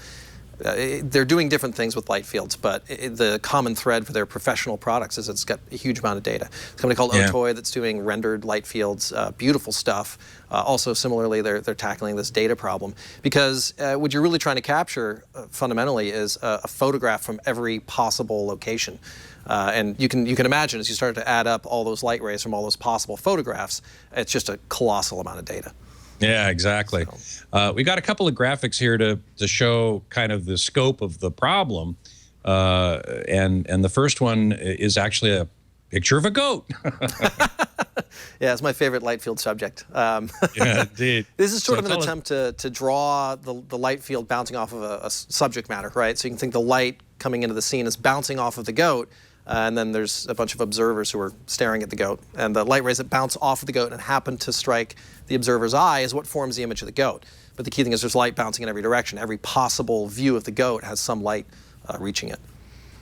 They're doing different things with light fields, but the common thread for their professional products is it's got a huge amount of data. There's a company called Otoy that's doing rendered light fields, beautiful stuff. Also, similarly, they're tackling this data problem, because what you're really trying to capture fundamentally is a photograph from every possible location. And you can imagine, as you start to add up all those light rays from all those possible photographs, it's just a colossal amount of data. Yeah, exactly. We got a couple of graphics here to show kind of the scope of the problem. And the first one is actually a picture of a goat. Yeah, it's my favorite light field subject. Yeah, indeed. This is sort of an attempt to draw the light field bouncing off of a subject matter, right? So you can think the light coming into the scene is bouncing off of the goat, and then there's a bunch of observers who are staring at the goat. And the light rays that bounce off of the goat and happen to strike the observer's eye is what forms the image of the goat. But the key thing is there's light bouncing in every direction. Every possible view of the goat has some light reaching it.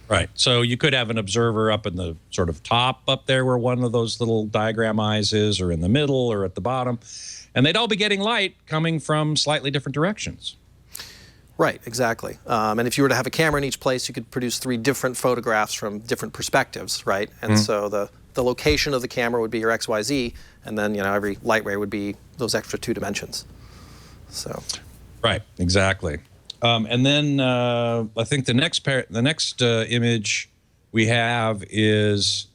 Right. So you could have an observer up in the sort of top up there where one of those little diagram eyes is, or in the middle, or at the bottom. And they'd all be getting light coming from slightly different directions. Right, exactly. And if you were to have a camera in each place, you could produce 3 different photographs from different perspectives, right? And so the location of the camera would be your XYZ, and then, you know, every light ray would be those extra 2 dimensions. So. Right, exactly. And then I think the next image we have is,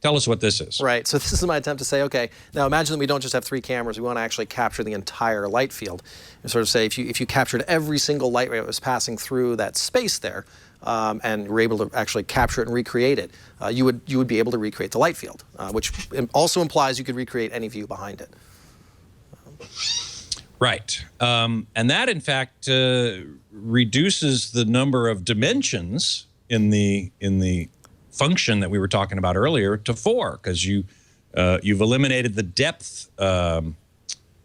tell us what this is. Right, so this is my attempt to say, okay, now imagine that we don't just have 3 cameras, we want to actually capture the entire light field. And sort of say, if you captured every single light ray that was passing through that space there, and were able to actually capture it and recreate it, you would be able to recreate the light field, which also implies you could recreate any view behind it. Right, and that in fact reduces the number of dimensions in the function that we were talking about earlier to 4, because you've eliminated the depth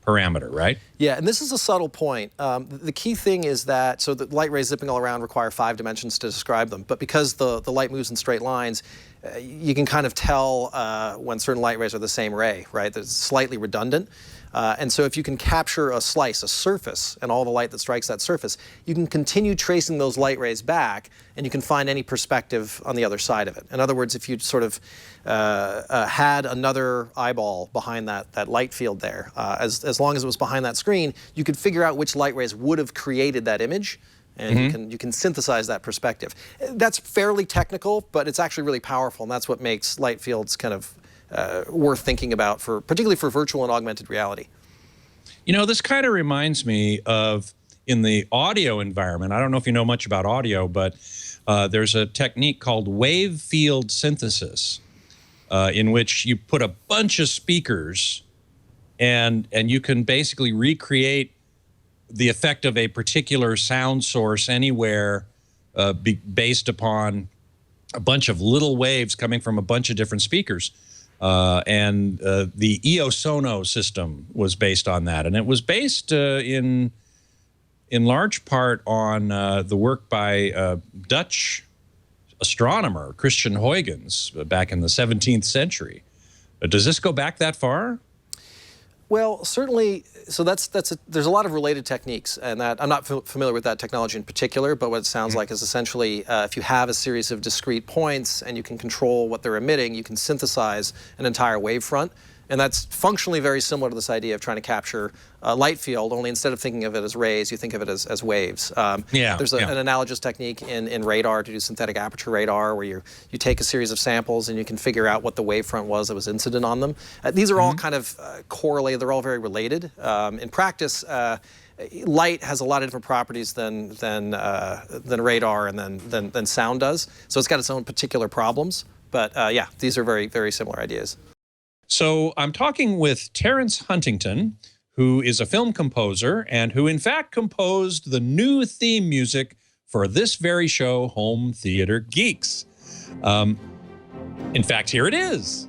parameter, right? Yeah, and this is a subtle point. The key thing is that, so the light rays zipping all around require 5 dimensions to describe them, but because the light moves in straight lines, you can kind of tell when certain light rays are the same ray, right? That's slightly redundant. And so if you can capture a slice, a surface, and all the light that strikes that surface, you can continue tracing those light rays back, and you can find any perspective on the other side of it. In other words, if you sort of had another eyeball behind that light field there, as long as it was behind that screen, you could figure out which light rays would have created that image, and you can synthesize that perspective. That's fairly technical, but it's actually really powerful, and that's what makes light fields kind of worth thinking about, particularly for virtual and augmented reality. You know, this kind of reminds me of, in the audio environment, I don't know if you know much about audio, but there's a technique called wave field synthesis, in which you put a bunch of speakers and you can basically recreate the effect of a particular sound source anywhere, based upon a bunch of little waves coming from a bunch of different speakers. And the EOSono system was based on that, and it was based in large part on the work by Dutch astronomer Christian Huygens back in the 17th century. Does this go back that far? Well, certainly. So there's a lot of related techniques, and that I'm not familiar with that technology in particular. But what it sounds like is essentially, if you have a series of discrete points and you can control what they're emitting, you can synthesize an entire wavefront. And that's functionally very similar to this idea of trying to capture a light field, only instead of thinking of it as rays, you think of it as waves. There's an analogous technique in radar to do synthetic aperture radar, where you take a series of samples and you can figure out what the wavefront was that was incident on them. These are all kind of correlated. They're all very related. In practice, light has a lot of different properties than radar and than sound does. So it's got its own particular problems. But yeah, these are very, very similar ideas. So I'm talking with Terrence Huntington, who is a film composer and who in fact composed the new theme music for this very show, Home Theater Geeks. In fact, here it is.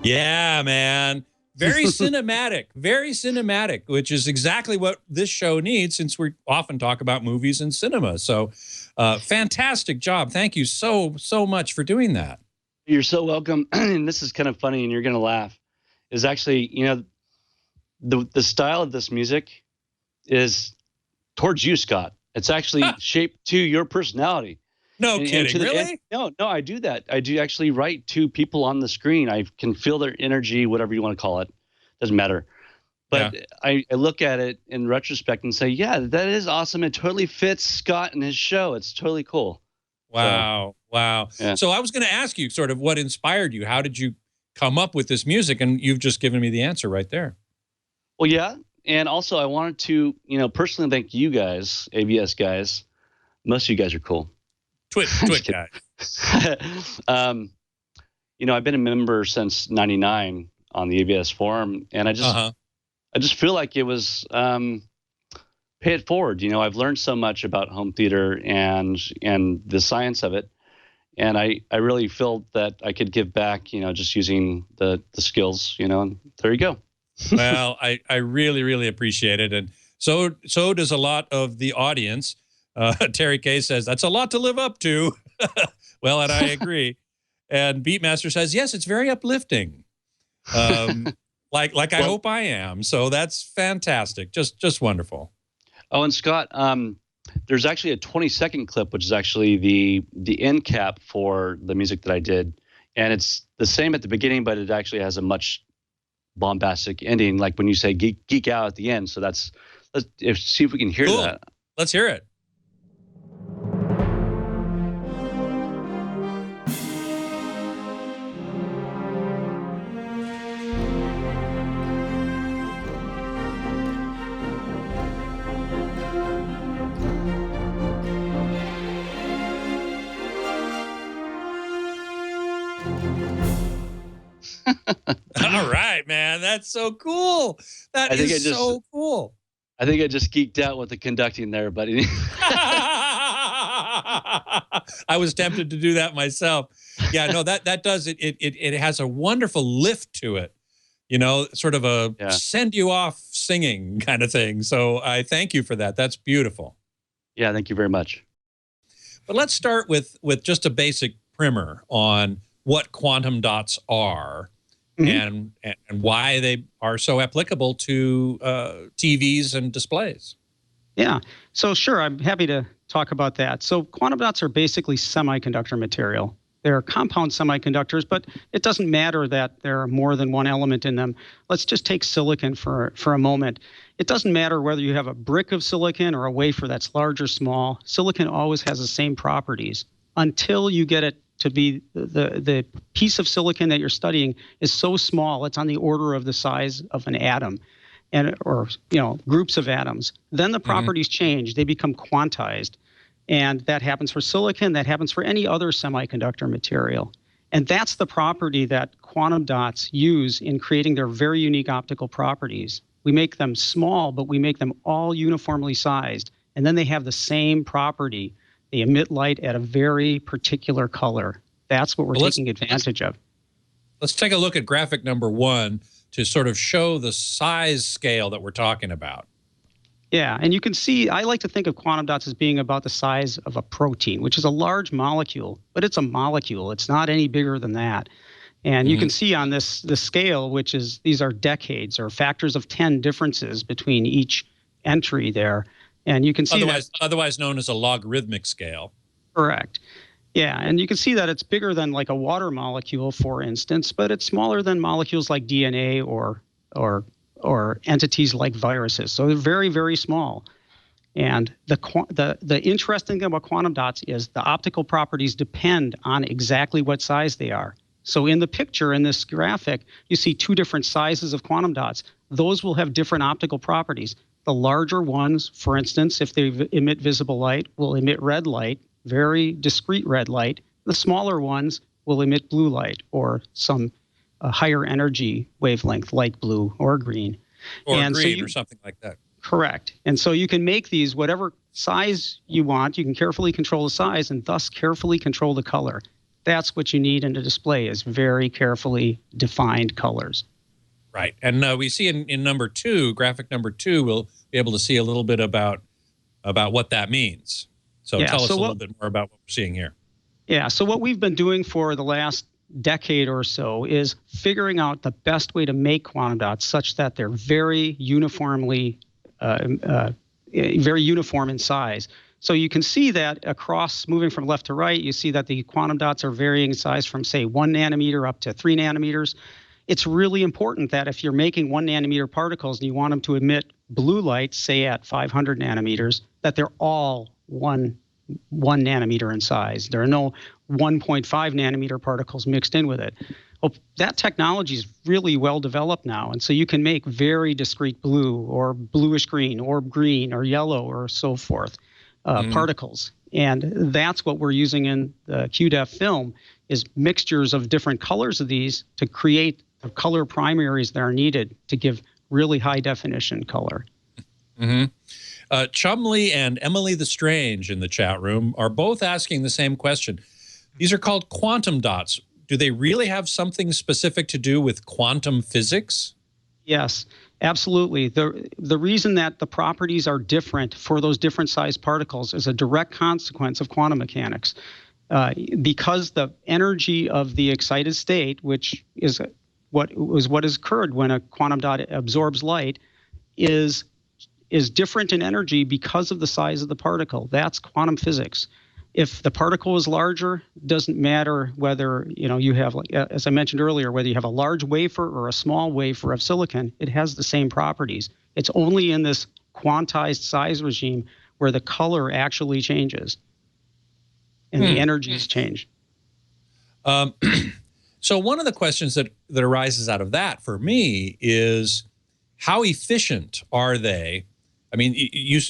Yeah, man. Very cinematic, which is exactly what this show needs, since we often talk about movies and cinema. So fantastic job. Thank you so much for doing that. You're so welcome. And this is kind of funny, and you're going to laugh, is actually, you know, the style of this music is towards you, Scott. It's actually shaped to your personality. No kidding, really? No, I do that. I do actually write to people on the screen. I can feel their energy, whatever you want to call it. Doesn't matter. But yeah. I look at it in retrospect and say, yeah, that is awesome. It totally fits Scott and his show. It's totally cool. Wow. Wow. Yeah. So I was going to ask you sort of what inspired you. How did you come up with this music? And you've just given me the answer right there. Well, yeah. And also I wanted to, you know, personally thank you guys, ABS guys. Most of you guys are cool. Twit guy. You know, I've been a member since '99 on the ABS forum, and I just feel like it was pay it forward. You know, I've learned so much about home theater and the science of it, and I really feel that I could give back. You know, just using the skills. You know, and there you go. Well, I really appreciate it, and so does a lot of the audience. Terry Kay says, that's a lot to live up to. Well, and I agree. And Beatmaster says, yes, it's very uplifting. Like I hope I am. So that's fantastic. Just wonderful. Oh, and Scott, there's actually a 20-second clip, which is actually the end cap for the music that I did. And it's the same at the beginning, but it actually has a much bombastic ending, like when you say geek out at the end. So let's see if we can hear that. Let's hear it. All right, man. That's so cool. That is so cool. I think I just geeked out with the conducting there, buddy. I was tempted to do that myself. Yeah, no, that does it. It has a wonderful lift to it. you know, sort of a send you off singing kind of thing. So I thank you for that. That's beautiful. Yeah, thank you very much. But let's start with just a basic primer on what quantum dots are and why they are so applicable to TVs and displays. Yeah, so sure, I'm happy to talk about that. So quantum dots are basically semiconductor material. They're compound semiconductors, but it doesn't matter that there are more than one element in them. Let's just take silicon for a moment. It doesn't matter whether you have a brick of silicon or a wafer that's large or small. Silicon always has the same properties until you get it to be the piece of silicon that you're studying is so small, it's on the order of the size of an atom, or groups of atoms. Then the properties change; they become quantized, and that happens for silicon. That happens for any other semiconductor material, and that's the property that quantum dots use in creating their very unique optical properties. We make them small, but we make them all uniformly sized, and then they have the same property. They emit light at a very particular color. That's what we're taking advantage of. Let's take a look at graphic number 1 to sort of show the size scale that we're talking about. Yeah, and you can see, I like to think of quantum dots as being about the size of a protein, which is a large molecule, but it's a molecule. It's not any bigger than that. And you can see on this scale, which is, these are decades or factors of 10 differences between each entry there. And you can see otherwise known as a logarithmic scale. Correct. Yeah, and you can see that it's bigger than like a water molecule, for instance, but it's smaller than molecules like DNA or entities like viruses. So they're very, very small. And the interesting thing about quantum dots is the optical properties depend on exactly what size they are. So in the picture, in this graphic, you see 2 different sizes of quantum dots. Those will have different optical properties. The larger ones, for instance, if they emit visible light, will emit red light, very discrete red light. The smaller ones will emit blue light or some higher energy wavelength, like blue or green. Or green or something like that. Correct. And so you can make these whatever size you want. You can carefully control the size and thus carefully control the color. That's what you need in a display, is very carefully defined colors. Right. And we see in number 2, graphic number 2, we'll be able to see a little bit about what that means. So tell us a little bit more about what we're seeing here. Yeah. So what we've been doing for the last decade or so is figuring out the best way to make quantum dots such that they're very uniformly, very uniform in size. So you can see that across, moving from left to right, you see that the quantum dots are varying in size from, say, 1 nanometer up to 3 nanometers. It's really important that if you're making 1 nanometer particles and you want them to emit blue light, say at 500 nanometers, that they're all one nanometer in size. There are no 1.5 nanometer particles mixed in with it. Well, that technology is really well developed now, and so you can make very discrete blue or bluish green or yellow or so forth particles. And that's what we're using in the QDEF film, is mixtures of different colors of these to create the color primaries that are needed to give really high definition color. Chumley and Emily the Strange in the chat room are both asking the same question. These are called quantum dots. Do they really have something specific to do with quantum physics? Yes, absolutely. The reason that the properties are different for those different sized particles is a direct consequence of quantum mechanics. Because the energy of the excited state, which is what has occurred when a quantum dot absorbs light, is different in energy because of the size of the particle. That's quantum physics. If the particle is larger, doesn't matter whether you have, as I mentioned earlier, whether you have a large wafer or a small wafer of silicon, it has the same properties. It's only in this quantized size regime where the color actually changes and the energies change. So one of the questions that arises out of that for me is, how efficient are they? I mean,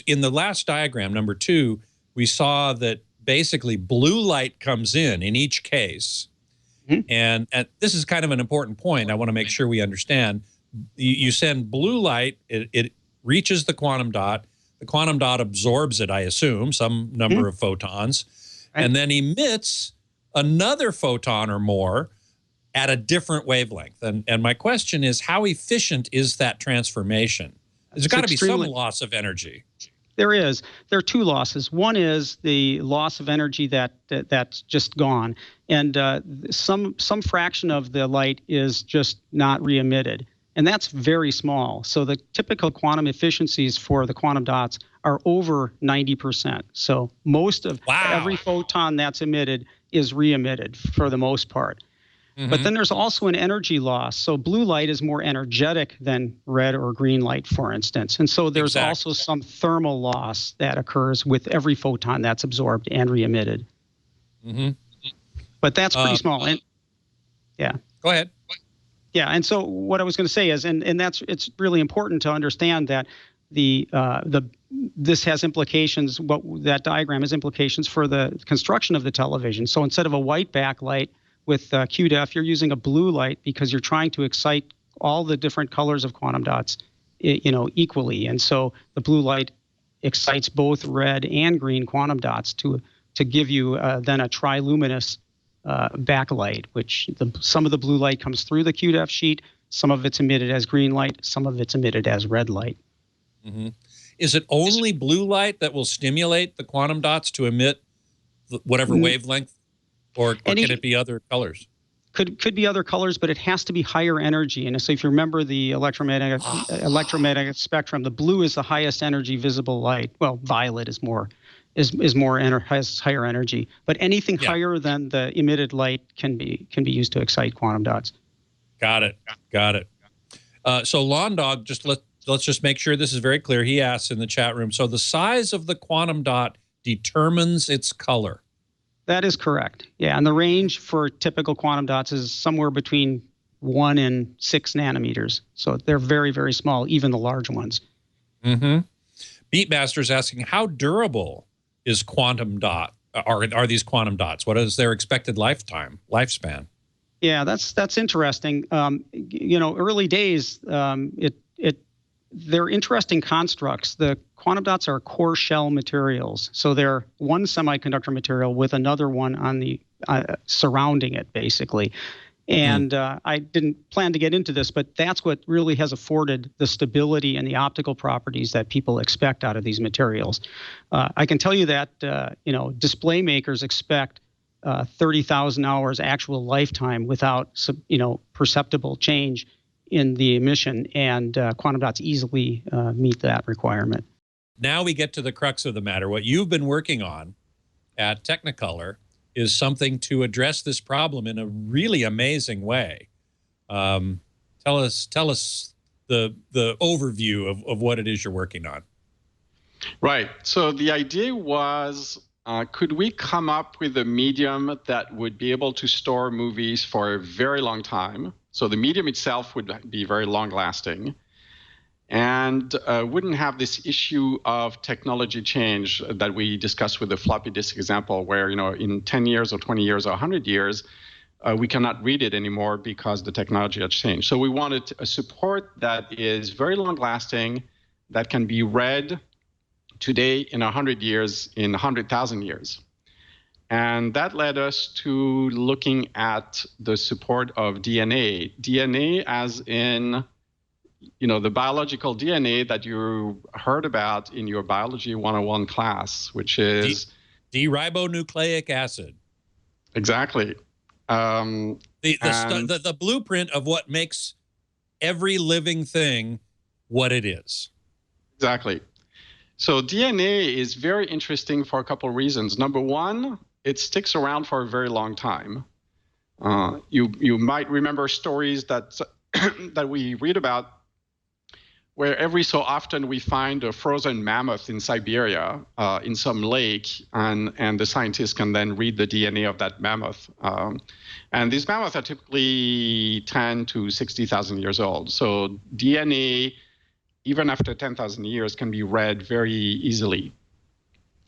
in the last diagram, number 2, we saw that basically blue light comes in each case. And this is kind of an important point. I want to make sure we understand. You send blue light, it reaches the quantum dot absorbs it, I assume, some number of photons, and then emits another photon or more at a different wavelength. And my question is, how efficient is that transformation? There's got to be some loss of energy. There is. There are two losses. One is the loss of energy that's just gone, and some fraction of the light is just not re-emitted, and that's very small. So the typical quantum efficiencies for the quantum dots are over 90%. So most of every photon that's emitted is re-emitted for the most part. But then there's also an energy loss. So blue light is more energetic than red or green light, for instance. And so there's also some thermal loss that occurs with every photon that's absorbed and re-emitted. But that's pretty small. And yeah. Go ahead. Yeah. And so what I was going to say is, and it's really important to understand that this has implications. That diagram has implications for the construction of the television. So instead of a white backlight with QDEF, you're using a blue light because you're trying to excite all the different colors of quantum dots, equally. And so the blue light excites both red and green quantum dots to give you then a triluminous backlight, which some of the blue light comes through the QDEF sheet, some of it's emitted as green light, some of it's emitted as red light. Is it only blue light that will stimulate the quantum dots to emit whatever wavelength? Or can it be other colors? Could be other colors, but it has to be higher energy. And so if you remember the electromagnetic spectrum, the blue is the highest energy visible light. Well, violet is has higher energy. But anything higher than the emitted light can be used to excite quantum dots. Got it. So Lawn Dog, let's just make sure this is very clear. He asks in the chat room, so the size of the quantum dot determines its color. That is correct. Yeah, and the range for typical quantum dots is somewhere between 1 and 6 nanometers. So they're very, very small, even the large ones. Beatmaster's asking, how durable is quantum dot? Are these quantum dots? What is their expected lifespan? Yeah, that's interesting. Early days, they're interesting constructs. The quantum dots are core shell materials. So they're one semiconductor material with another one on the surrounding it, basically. And I didn't plan to get into this, but that's what really has afforded the stability and the optical properties that people expect out of these materials. I can tell you that, display makers expect 30,000 hours actual lifetime without, perceptible change in the emission, and quantum dots easily meet that requirement. Now we get to the crux of the matter. What you've been working on at Technicolor is something to address this problem in a really amazing way. Tell us the overview of what it is you're working on. Right. So the idea was, could we come up with a medium that would be able to store movies for a very long time? So the medium itself would be very long-lasting and wouldn't have this issue of technology change that we discussed with the floppy disk example, where in 10 years or 20 years or 100 years, we cannot read it anymore because the technology has changed. So we wanted a support that is very long-lasting, that can be read today in 100 years, in 100,000 years. And that led us to looking at the support of DNA. DNA as in, the biological DNA that you heard about in your Biology 101 class, which is D-ribonucleic acid. Exactly. The blueprint of what makes every living thing what it is. Exactly. So DNA is very interesting for a couple of reasons. Number one, it sticks around for a very long time. You might remember stories that that we read about, where every so often we find a frozen mammoth in Siberia in some lake, and the scientists can then read the DNA of that mammoth. And these mammoths are typically 10 to 60,000 years old. So DNA, even after 10,000 years, can be read very easily.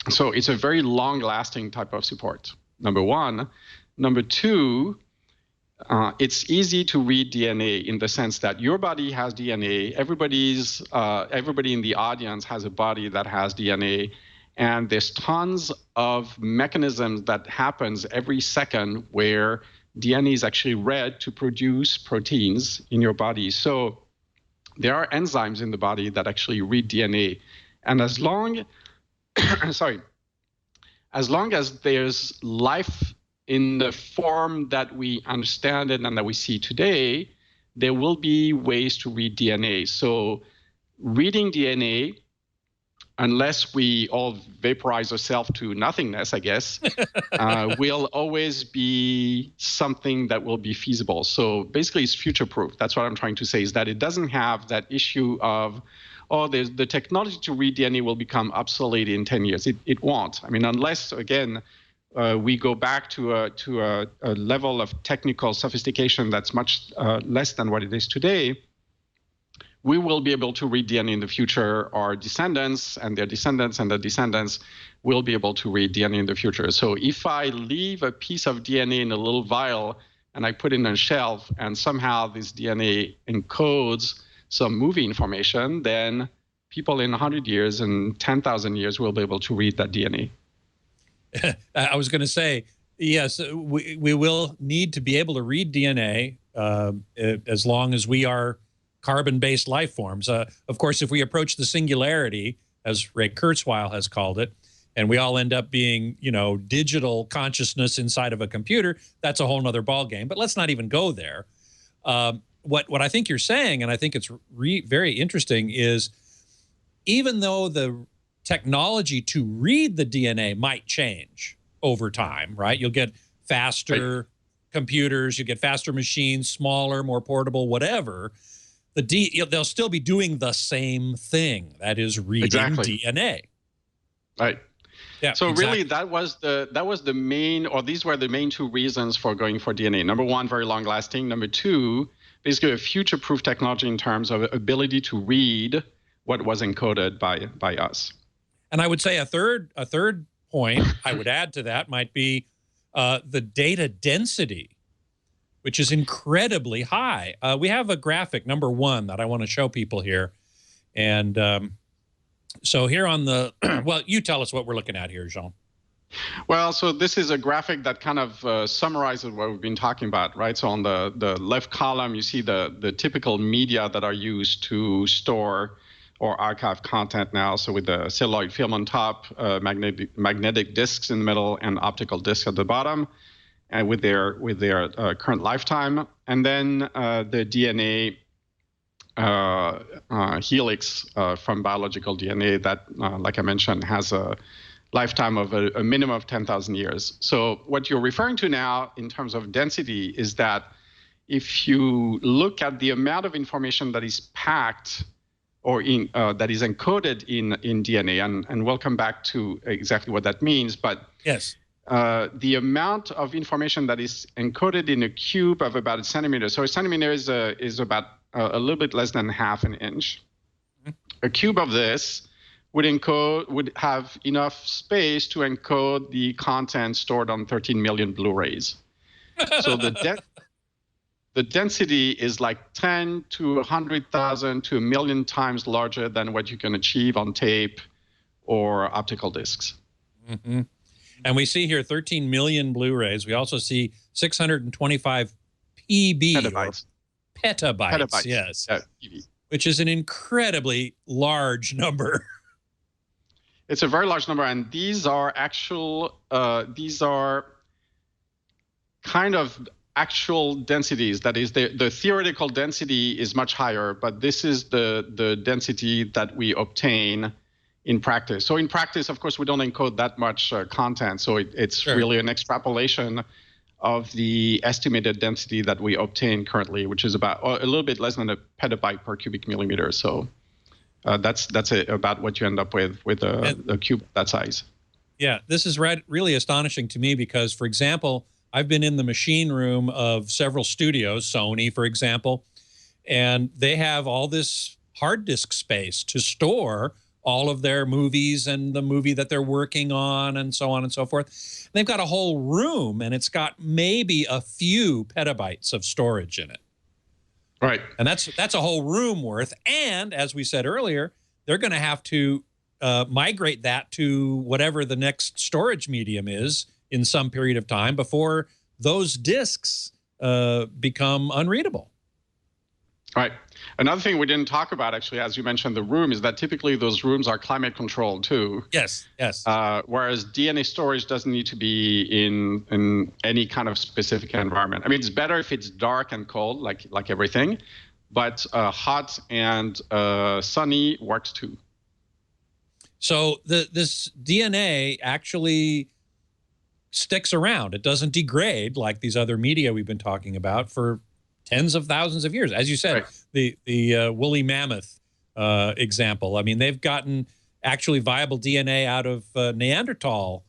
So it's a very long-lasting type of support, number one. Number two, it's easy to read DNA in the sense that your body has DNA. Everybody in the audience has a body that has DNA. And there's tons of mechanisms that happens every second where DNA is actually read to produce proteins in your body. So there are enzymes in the body that actually read DNA. And as long, as long as there's life in the form that we understand it and that we see today, there will be ways to read DNA. So reading DNA, unless we all vaporize ourselves to nothingness, I guess, will always be something that will be feasible. So basically, it's future-proof. That's what I'm trying to say, is that it doesn't have that issue of, oh, the technology to read DNA will become obsolete in 10 years. It won't. I mean, unless, again, we go back to a level of technical sophistication that's much less than what it is today, we will be able to read DNA in the future. Our descendants and their descendants and their descendants will be able to read DNA in the future. So if I leave a piece of DNA in a little vial and I put it in a shelf and somehow this DNA encodes some movie information, then people in 100 years and 10,000 years will be able to read that DNA. I was going to say, yes, we will need to be able to read DNA as long as we are carbon-based life forms. Of course, if we approach the singularity, as Ray Kurzweil has called it, and we all end up being, you know, digital consciousness inside of a computer, that's a whole nother ballgame. But let's not even go there. What I think you're saying, and I think it's very interesting, is even though the technology to read the DNA might change over time, right? You'll get faster computers, you get faster machines, smaller, more portable, whatever. They'll still be doing the same thing, that is reading DNA. Right. Yeah. So really, that was the main, or these were the main two reasons for going for DNA. Number one, very long lasting. Number two, basically a future-proof technology in terms of ability to read what was encoded by us. And I would say a third point I would add to that might be the data density, which is incredibly high. We have a graphic, number one, that I want to show people here. And so here on the, well, you tell us what we're looking at here, Jean. Well, so this is a graphic that kind of summarizes what we've been talking about, right? So on the left column, you see the typical media that are used to store or archive content now. So with the celluloid film on top, magnetic discs in the middle, and optical discs at the bottom, and with their current lifetime, and then the DNA helix from biological DNA that, like I mentioned, has a lifetime of a minimum of 10,000 years. So what you're referring to now in terms of density is that if you look at the amount of information that is packed or that is encoded in DNA, and we'll come back to exactly what that means, but yes. The amount of information that is encoded in a cube of about a centimeter. So a centimeter is about a little bit less than half an inch. A cube of this would have enough space to encode the content stored on 13 million Blu-rays. So the density is like 10 to 100,000 to 1 million times larger than what you can achieve on tape or optical discs. Mm-hmm. And we see here 13 million Blu-rays. We also see 625 PB, petabytes, yes, which is an incredibly large number. It's a very large number, and these are kind of actual densities. That is, the theoretical density is much higher, but this is the density that we obtain in practice. So in practice, of course, we don't encode that much content. So it's really an extrapolation of the estimated density that we obtain currently, which is about a little bit less than a petabyte per cubic millimeter. So that's about what you end up with a cube that size. Yeah, this is really astonishing to me because, for example, I've been in the machine room of several studios, Sony, for example, and they have all this hard disk space to store all of their movies and the movie that they're working on and so on and so forth. And they've got a whole room, and it's got maybe a few petabytes of storage in it. Right. And that's a whole room worth. And as we said earlier, they're going to have to migrate that to whatever the next storage medium is in some period of time before those discs become unreadable. Right. Another thing we didn't talk about, actually, as you mentioned, the room, is that typically those rooms are climate controlled too. Yes, yes. Whereas DNA storage doesn't need to be in any kind of specific environment. I mean, it's better if it's dark and cold, like everything, but hot and sunny works too. So this DNA actually sticks around. It doesn't degrade like these other media we've been talking about for tens of thousands of years. As you said, right. the woolly mammoth example. I mean, they've gotten actually viable DNA out of Neanderthal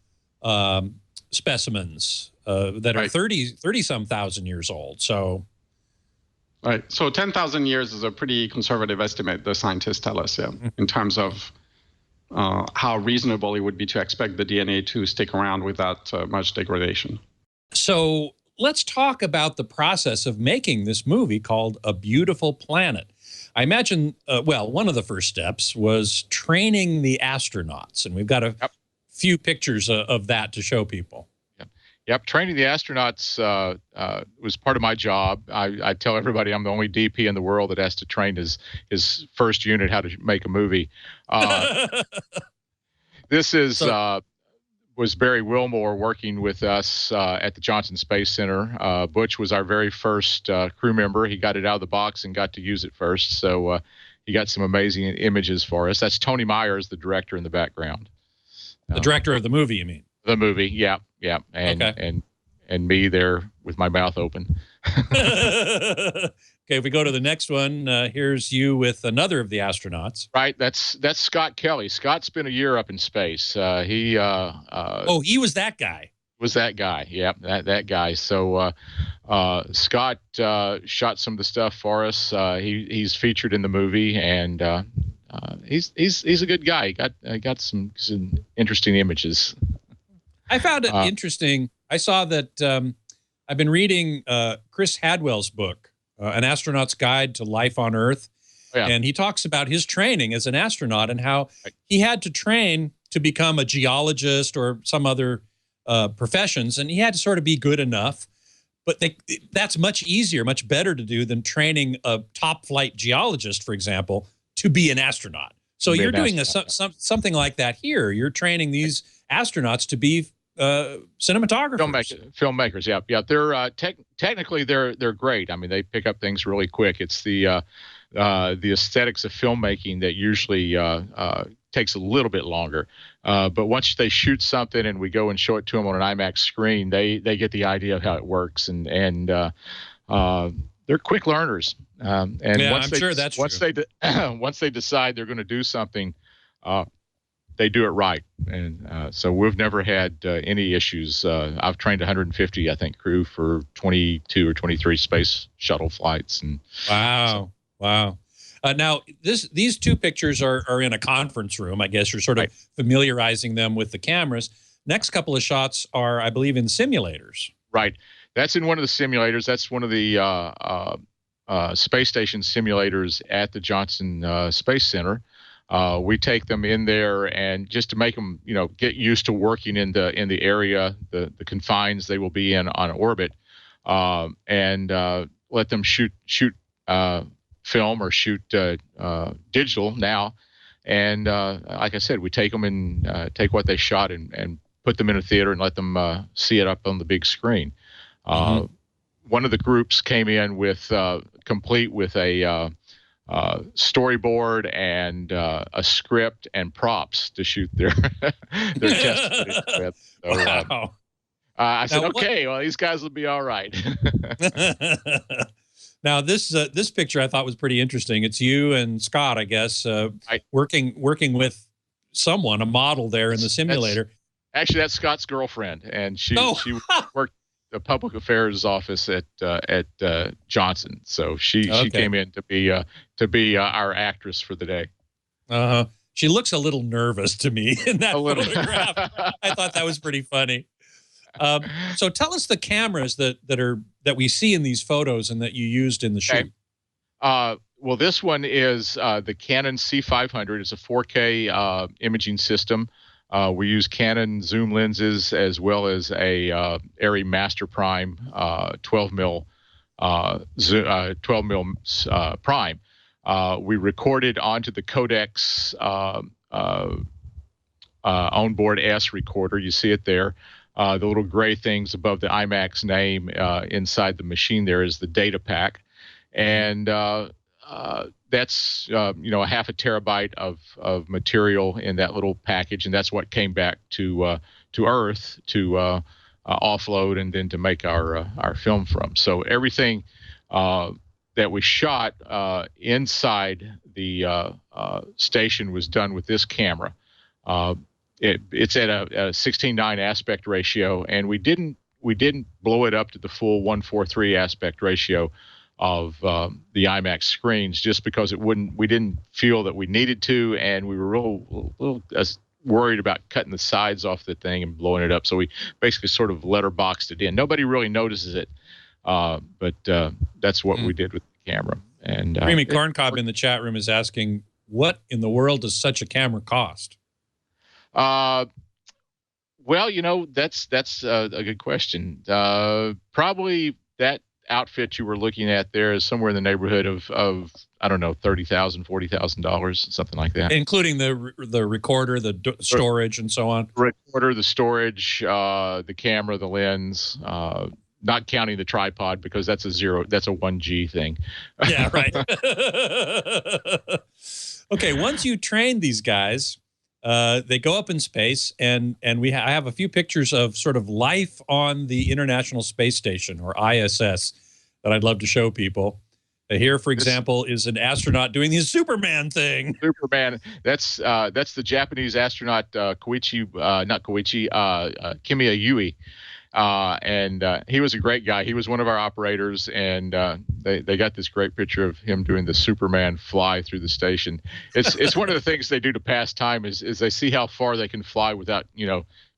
specimens that are 30-some thousand years old. So, right. So 10,000 years is a pretty conservative estimate, the scientists tell us, in terms of how reasonable it would be to expect the DNA to stick around without much degradation. So let's talk about the process of making this movie called A Beautiful Planet. I imagine, well, one of the first steps was training the astronauts, and we've got a few pictures of that to show people. Yep, training the astronauts was part of my job. I tell everybody I'm the only DP in the world that has to train his first unit how to make a movie. This is was Barry Wilmore working with us at the Johnson Space Center. Butch was our very first crew member. He got it out of the box and got to use it first. So he got some amazing images for us. That's Tony Myers, the director in the background. The director of the movie, you mean? The movie, yeah. And me there with my mouth open. Okay, if we go to the next one, here's you with another of the astronauts. Right, that's Scott Kelly. Scott's been a year up in space. He was that guy. Was that guy? Yeah, that guy. So Scott shot some of the stuff for us. He's featured in the movie, and he's a good guy. He got some interesting images. I found it interesting. I saw that I've been reading Chris Hadwell's book, An Astronaut's Guide to Life on Earth. Oh, yeah. And he talks about his training as an astronaut and how he had to train to become a geologist or some other professions. And he had to sort of be good enough. But that's much easier, much better to do than training a top flight geologist, for example, to be an astronaut. So you're doing something like that here. You're training these astronauts to be cinematographers, filmmakers. Yeah. They're technically they're great. I mean, they pick up things really quick. It's the aesthetics of filmmaking that usually takes a little bit longer. But once they shoot something and we go and show it to them on an IMAX screen, they get the idea of how it works, and they're quick learners. And I'm sure that's true. Once they decide they're going to do something, they do it right. And so we've never had any issues. I've trained 150, I think, crew for 22 or 23 space shuttle flights. And wow. Now, these two pictures are in a conference room. I guess you're sort of familiarizing them with the cameras. Next couple of shots are, I believe, in simulators. Right. That's in one of the simulators. That's one of the space station simulators at the Johnson Space Center. We take them in there and just to make them, get used to working in the area, the confines they will be in on orbit, and let them shoot film or shoot digital now. And like I said, we take them and take what they shot and put them in a theater and let them see it up on the big screen. One of the groups came in with complete with a storyboard and a script and props to shoot their test footage with. So, wow. I said, okay, well, these guys will be all right. Now, this picture I thought was pretty interesting. It's you and Scott, I guess, working with someone, a model there in the simulator. Actually, that's Scott's girlfriend, and she worked the public affairs office at Johnson. So she came in to be our actress for the day. She looks a little nervous to me in that photograph. I thought that was pretty funny. So tell us the cameras that we see in these photos and that you used in the shoot. Well, this one is the Canon C500. It's a 4K imaging system. We use Canon zoom lenses as well as a Arri Master Prime 12 mil prime. We recorded onto the Codex onboard S recorder. You see it there. The little gray things above the IMAX name inside the machine there is the data pack. And that's a half a terabyte of material in that little package, and that's what came back to Earth to offload and then to make our film from. So everything that we shot inside the station was done with this camera. It's at a 16:9 aspect ratio, and we didn't blow it up to the full 1:4:3 aspect ratio of the IMAX screens, just because we didn't feel that we needed to, and we were real worried about cutting the sides off the thing and blowing it up. So we basically sort of letterboxed it in. Nobody really notices it, but that's what we did with the camera. And Creamy Corncob in the chat room is asking, what in the world does such a camera cost? Well, that's a good question. Probably that outfit you were looking at there is somewhere in the neighborhood of I don't know, $30,000, $40,000, something like that, including the recorder, the storage, and so on. Recorder, the storage, the camera, the lens, not counting the tripod, because that's a 1G thing. Yeah, right. Okay, once you train these guys, they go up in space, and I have a few pictures of sort of life on the International Space Station, or ISS, that I'd love to show people. Here, for example, is an astronaut doing the Superman thing. Superman. That's the Japanese astronaut Kimiya Yui. And he was a great guy. He was one of our operators, and they got this great picture of him doing the Superman fly through the station. It's one of the things they do to pass time is they see how far they can fly without,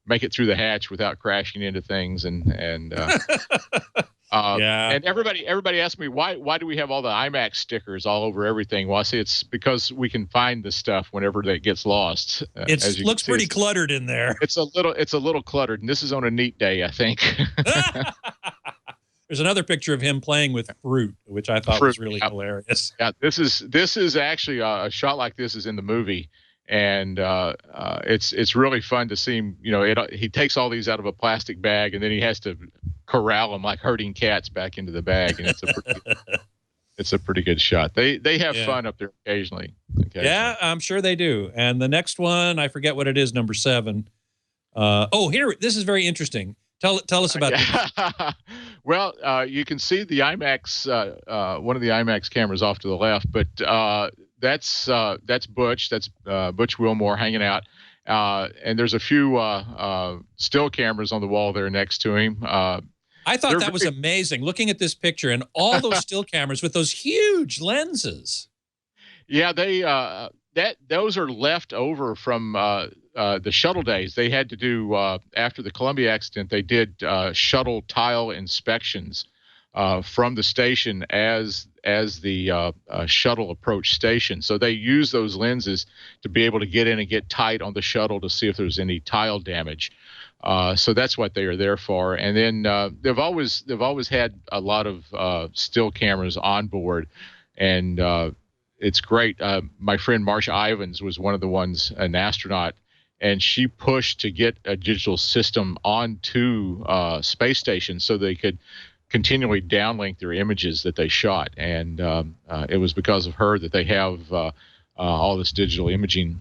make it through the hatch without crashing into things, and yeah. And everybody asked me, why do we have all the IMAX stickers all over everything? Well, I say it's because we can find the stuff whenever it gets lost. It looks pretty cluttered in there. It's a little cluttered, and this is on a neat day, I think. There's another picture of him playing with fruit, which I thought was really hilarious. Yeah, this is actually a shot like this is in the movie. And it's really fun to see him. He takes all these out of a plastic bag, and then he has to corral them like herding cats back into the bag. And it's a pretty good shot. They have fun up there occasionally. Yeah, I'm sure they do. And the next one, I forget what it is, number 7. Here, this is very interesting. Tell us about this. Well, you can see the IMAX, one of the IMAX cameras off to the left, but that's Butch. That's Butch Wilmore hanging out. And there's a few still cameras on the wall there next to him. I thought that was amazing, looking at this picture and all those still cameras with those huge lenses. Yeah, those are left over from the shuttle days. They had to do after the Columbia accident. They did shuttle tile inspections from the station as the shuttle approached station. So they use those lenses to be able to get in and get tight on the shuttle to see if there's any tile damage. So that's what they are there for. And then they've always had a lot of still cameras on board, and it's great. My friend Marcia Ivins was one of the ones, an astronaut, and she pushed to get a digital system onto space station so they could continually downlink their images that they shot. And it was because of her that they have all this digital imaging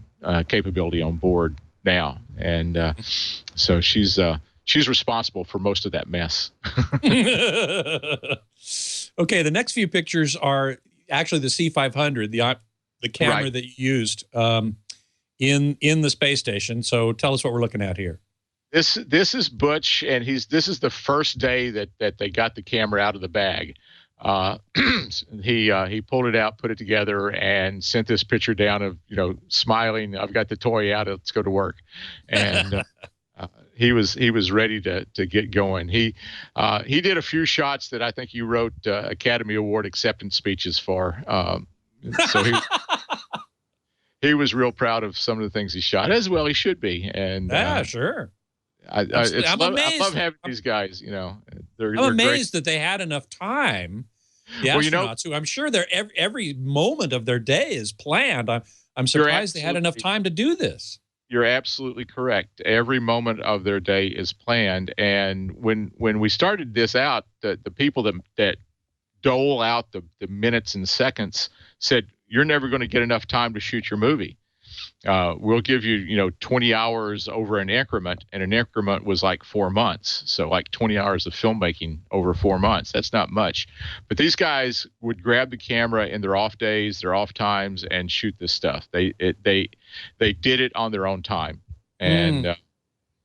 capability on board now. And so she's responsible for most of that mess. Okay, the next few pictures are actually the C500, the camera that you used in the space station. So tell us what we're looking at here. This is Butch, and this is the first day that they got the camera out of the bag. He pulled it out, put it together, and sent this picture down of smiling. I've got the toy out. Let's go to work. And he was ready to get going. He did a few shots that I think you wrote Academy Award acceptance speeches for. So he was real proud of some of the things he shot, as well he should be. And sure. I amazed. love having these guys. You know, they're amazed great. that they had enough time. The Well, astronauts, who I'm sure they're every moment of their day is planned. I'm surprised they had enough time to do this. You're absolutely correct. Every moment of their day is planned. And when we started this out, the people that dole out the minutes and seconds said, "You're never going to get enough time to shoot your movie. We'll give you, 20 hours over an increment," and an increment was like 4 months. So like 20 hours of filmmaking over 4 months. That's not much. But these guys would grab the camera in their off days, their off times, and shoot this stuff. They did it on their own time. And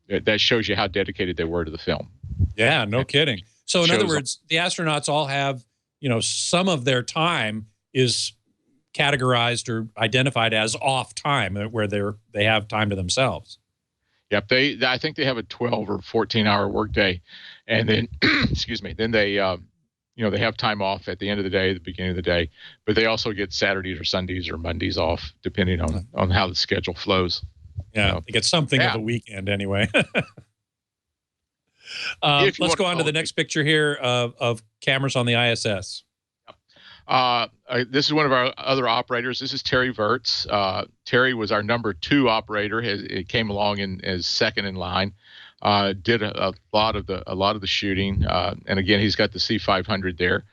that shows you how dedicated they were to the film. Yeah, no kidding. So in other words, the astronauts all have, some of their time is categorized or identified as off time, where they have time to themselves. Yep, I think they have a 12 or 14-hour workday, and then excuse me, then they they have time off at the end of the day, the beginning of the day, but they also get Saturdays or Sundays or Mondays off, depending on how the schedule flows. Yeah, they get something of a weekend anyway. Let's go on to the next picture here of cameras on the ISS. This is one of our other operators. This is Terry Verts. Terry was our number 2 operator. He came along as second in line. Did a lot of the shooting. And again, he's got the C500 there.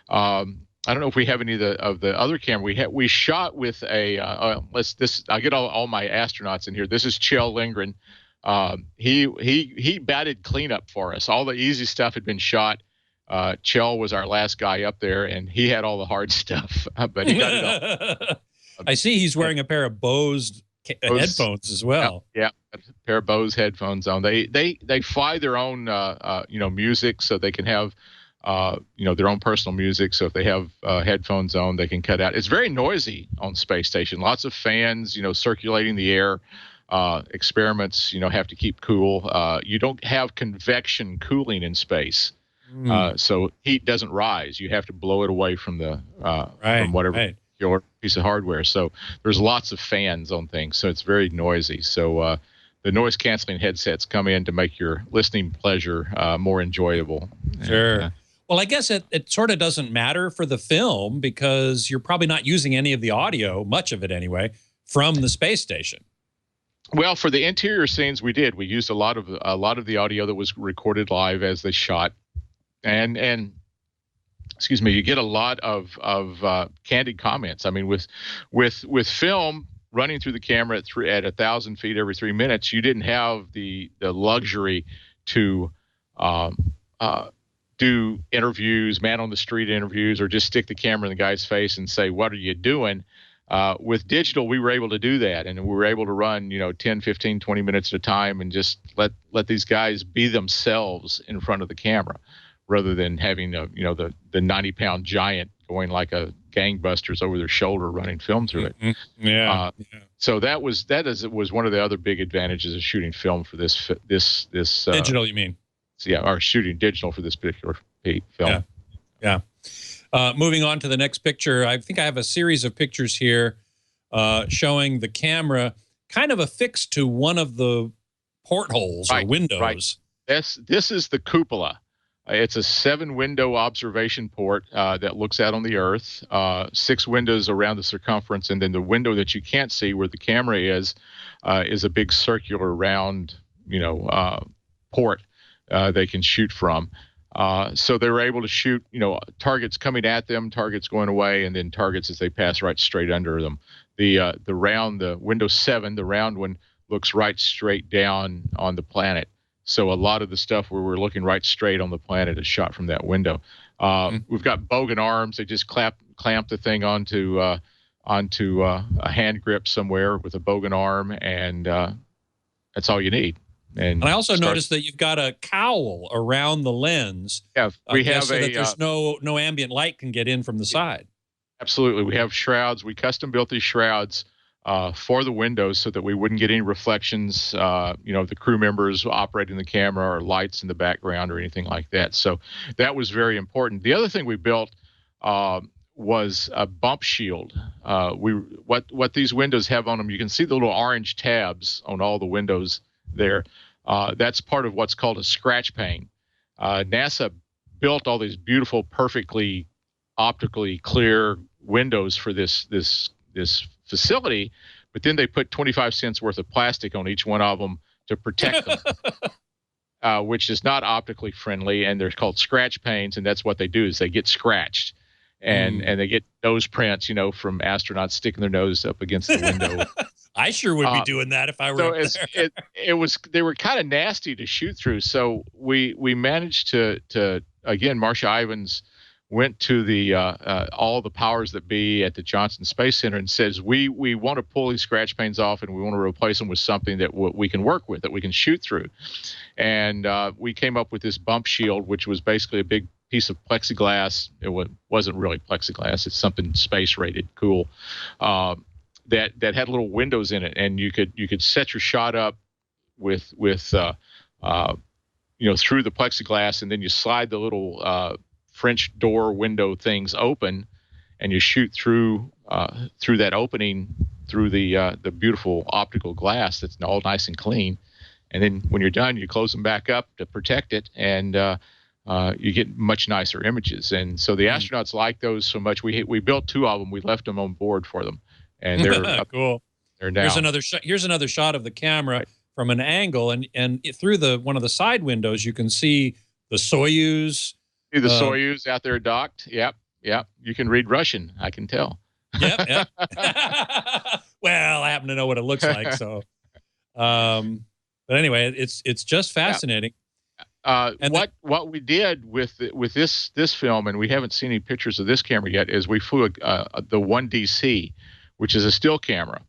I don't know if we have any of the other camera. We shot with a. I'll get all my astronauts in here. This is Kjell Lindgren. He batted cleanup for us. All the easy stuff had been shot. Kjell was our last guy up there, and he had all the hard stuff, but he got it all. I see he's wearing a pair of Bose headphones as well. Yeah, a pair of Bose headphones on. They fly their own music, so they can have their own personal music. So if they have headphones on, they can cut out. It's very noisy on the space station. Lots of fans, circulating the air. Experiments, have to keep cool. You don't have convection cooling in space. So heat doesn't rise. You have to blow it away from the from whatever your piece of hardware. So there's lots of fans on things. So it's very noisy. So the noise canceling headsets come in to make your listening pleasure more enjoyable. Sure. Well, I guess it sort of doesn't matter for the film because you're probably not using any of the audio, much of it anyway, from the space station. Well, for the interior scenes, we did. We used a lot of the audio that was recorded live as they shot. And excuse me, you get a lot of candid comments. I mean, with film running through the camera at 1,000 feet every 3 minutes, you didn't have the luxury to do interviews, man on the street interviews, or just stick the camera in the guy's face and say, "What are you doing?" With digital, we were able to do that, and we were able to run 10, 15, 20 minutes at a time and just let these guys be themselves in front of the camera, rather than having the 90-pound giant going like a gangbusters over their shoulder running film through it. Yeah. So that was one of the other big advantages of shooting film for this digital, you mean? Yeah, or shooting digital for this particular film. Yeah. Moving on to the next picture, I think I have a series of pictures here showing the camera kind of affixed to one of the portholes or windows. Right. This is the cupola. It's a 7-window observation port that looks out on the Earth, 6 windows around the circumference, and then the window that you can't see where the camera is a big circular round, port they can shoot from. So they were able to shoot, targets coming at them, targets going away, and then targets as they pass right straight under them. The window 7, the round one, looks right straight down on the planet. So a lot of the stuff where we're looking right straight on the planet is shot from that window. We've got bogan arms. They just clamp the thing onto a hand grip somewhere with a bogan arm, and that's all you need. And I also noticed that you've got a cowl around the lens. Yeah, we have so that there's no ambient light can get in from the side. Absolutely, we have shrouds. We custom built these shrouds for the windows so that we wouldn't get any reflections, the crew members operating the camera or lights in the background or anything like that. So that was very important. The other thing we built was a bump shield. What these windows have on them, you can see the little orange tabs on all the windows there. That's part of what's called a scratch pane. NASA built all these beautiful, perfectly optically clear windows for this facility, but then they put 25 cents worth of plastic on each one of them to protect them, which is not optically friendly, and they're called scratch panes, and that's what they do is they get scratched, and they get nose prints, from astronauts sticking their nose up against the window. I sure would be doing that if I were up there. They were kind of nasty to shoot through, so we managed to again, Marcia Ivins went to the all the powers that be at the Johnson Space Center and says, we want to pull these scratch panes off, and we want to replace them with something that we can work with, that we can shoot through. And we came up with this bump shield, which was basically a big piece of plexiglass. It wasn't really plexiglass. It's something space rated cool, that had little windows in it, and you could set your shot up with through the plexiglass, and then you slide the little French door window things open, and you shoot through that opening through the beautiful optical glass that's all nice and clean. And then when you're done, you close them back up to protect it, and you get much nicer images. And so the astronauts like those so much. We built 2 of them. We left them on board for them, and they're cool. They're down. Here's another shot of the camera from an angle, and through one of the side windows, you can see the Soyuz. The Soyuz out there docked. Yep. You can read Russian, I can tell. Yep. Well, I happen to know what it looks like. So, but anyway, it's just fascinating. And what we did with this film, and we haven't seen any pictures of this camera yet, is we flew the 1DC, which is a still camera,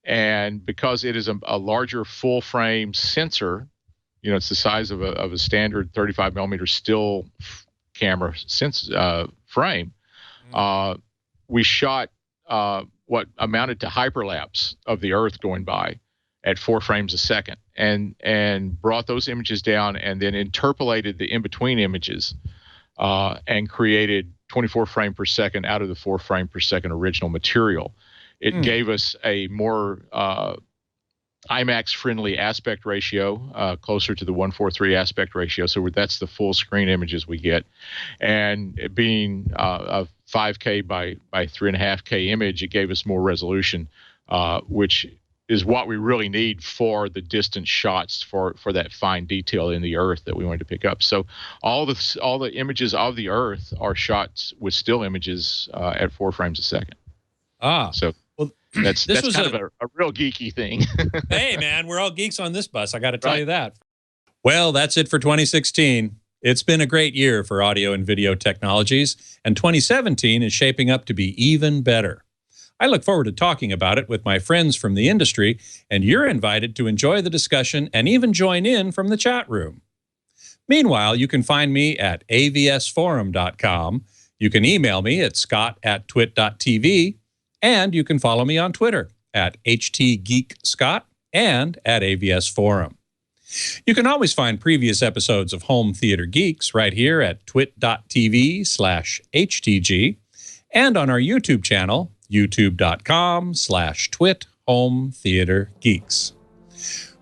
and because it is a larger full frame sensor, it's the size of a standard 35 millimeter still camera frame. We shot what amounted to hyperlapse of the Earth going by at 4 frames a second, and brought those images down, and then interpolated the in-between images, and created 24 frame per second out of the 4 frame per second original material. It gave us a more IMAX-friendly aspect ratio, closer to the 1:43 aspect ratio. So that's the full screen images we get. And it being a 5K by 3.5K image, it gave us more resolution, which is what we really need for the distant shots for that fine detail in the Earth that we wanted to pick up. So all the images of the Earth are shot with still images at 4 frames a second. So that's kind of a real geeky thing. Hey, man, we're all geeks on this bus. I got to tell you that. Well, that's it for 2016. It's been a great year for audio and video technologies, and 2017 is shaping up to be even better. I look forward to talking about it with my friends from the industry, and you're invited to enjoy the discussion and even join in from the chat room. Meanwhile, you can find me at avsforum.com. You can email me at scott@twit.tv. And you can follow me on Twitter at @HTGeekScott and at AVS Forum. You can always find previous episodes of Home Theater Geeks right here at twit.tv/HTG and on our YouTube channel, youtube.com/twit Home Theater Geeks.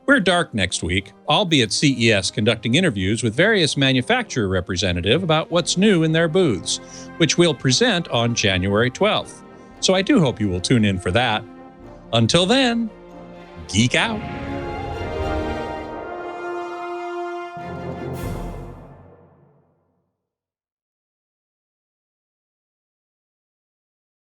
We're dark next week. I'll be at CES conducting interviews with various manufacturer representatives about what's new in their booths, which we'll present on January 12th. So I do hope you will tune in for that. Until then, geek out.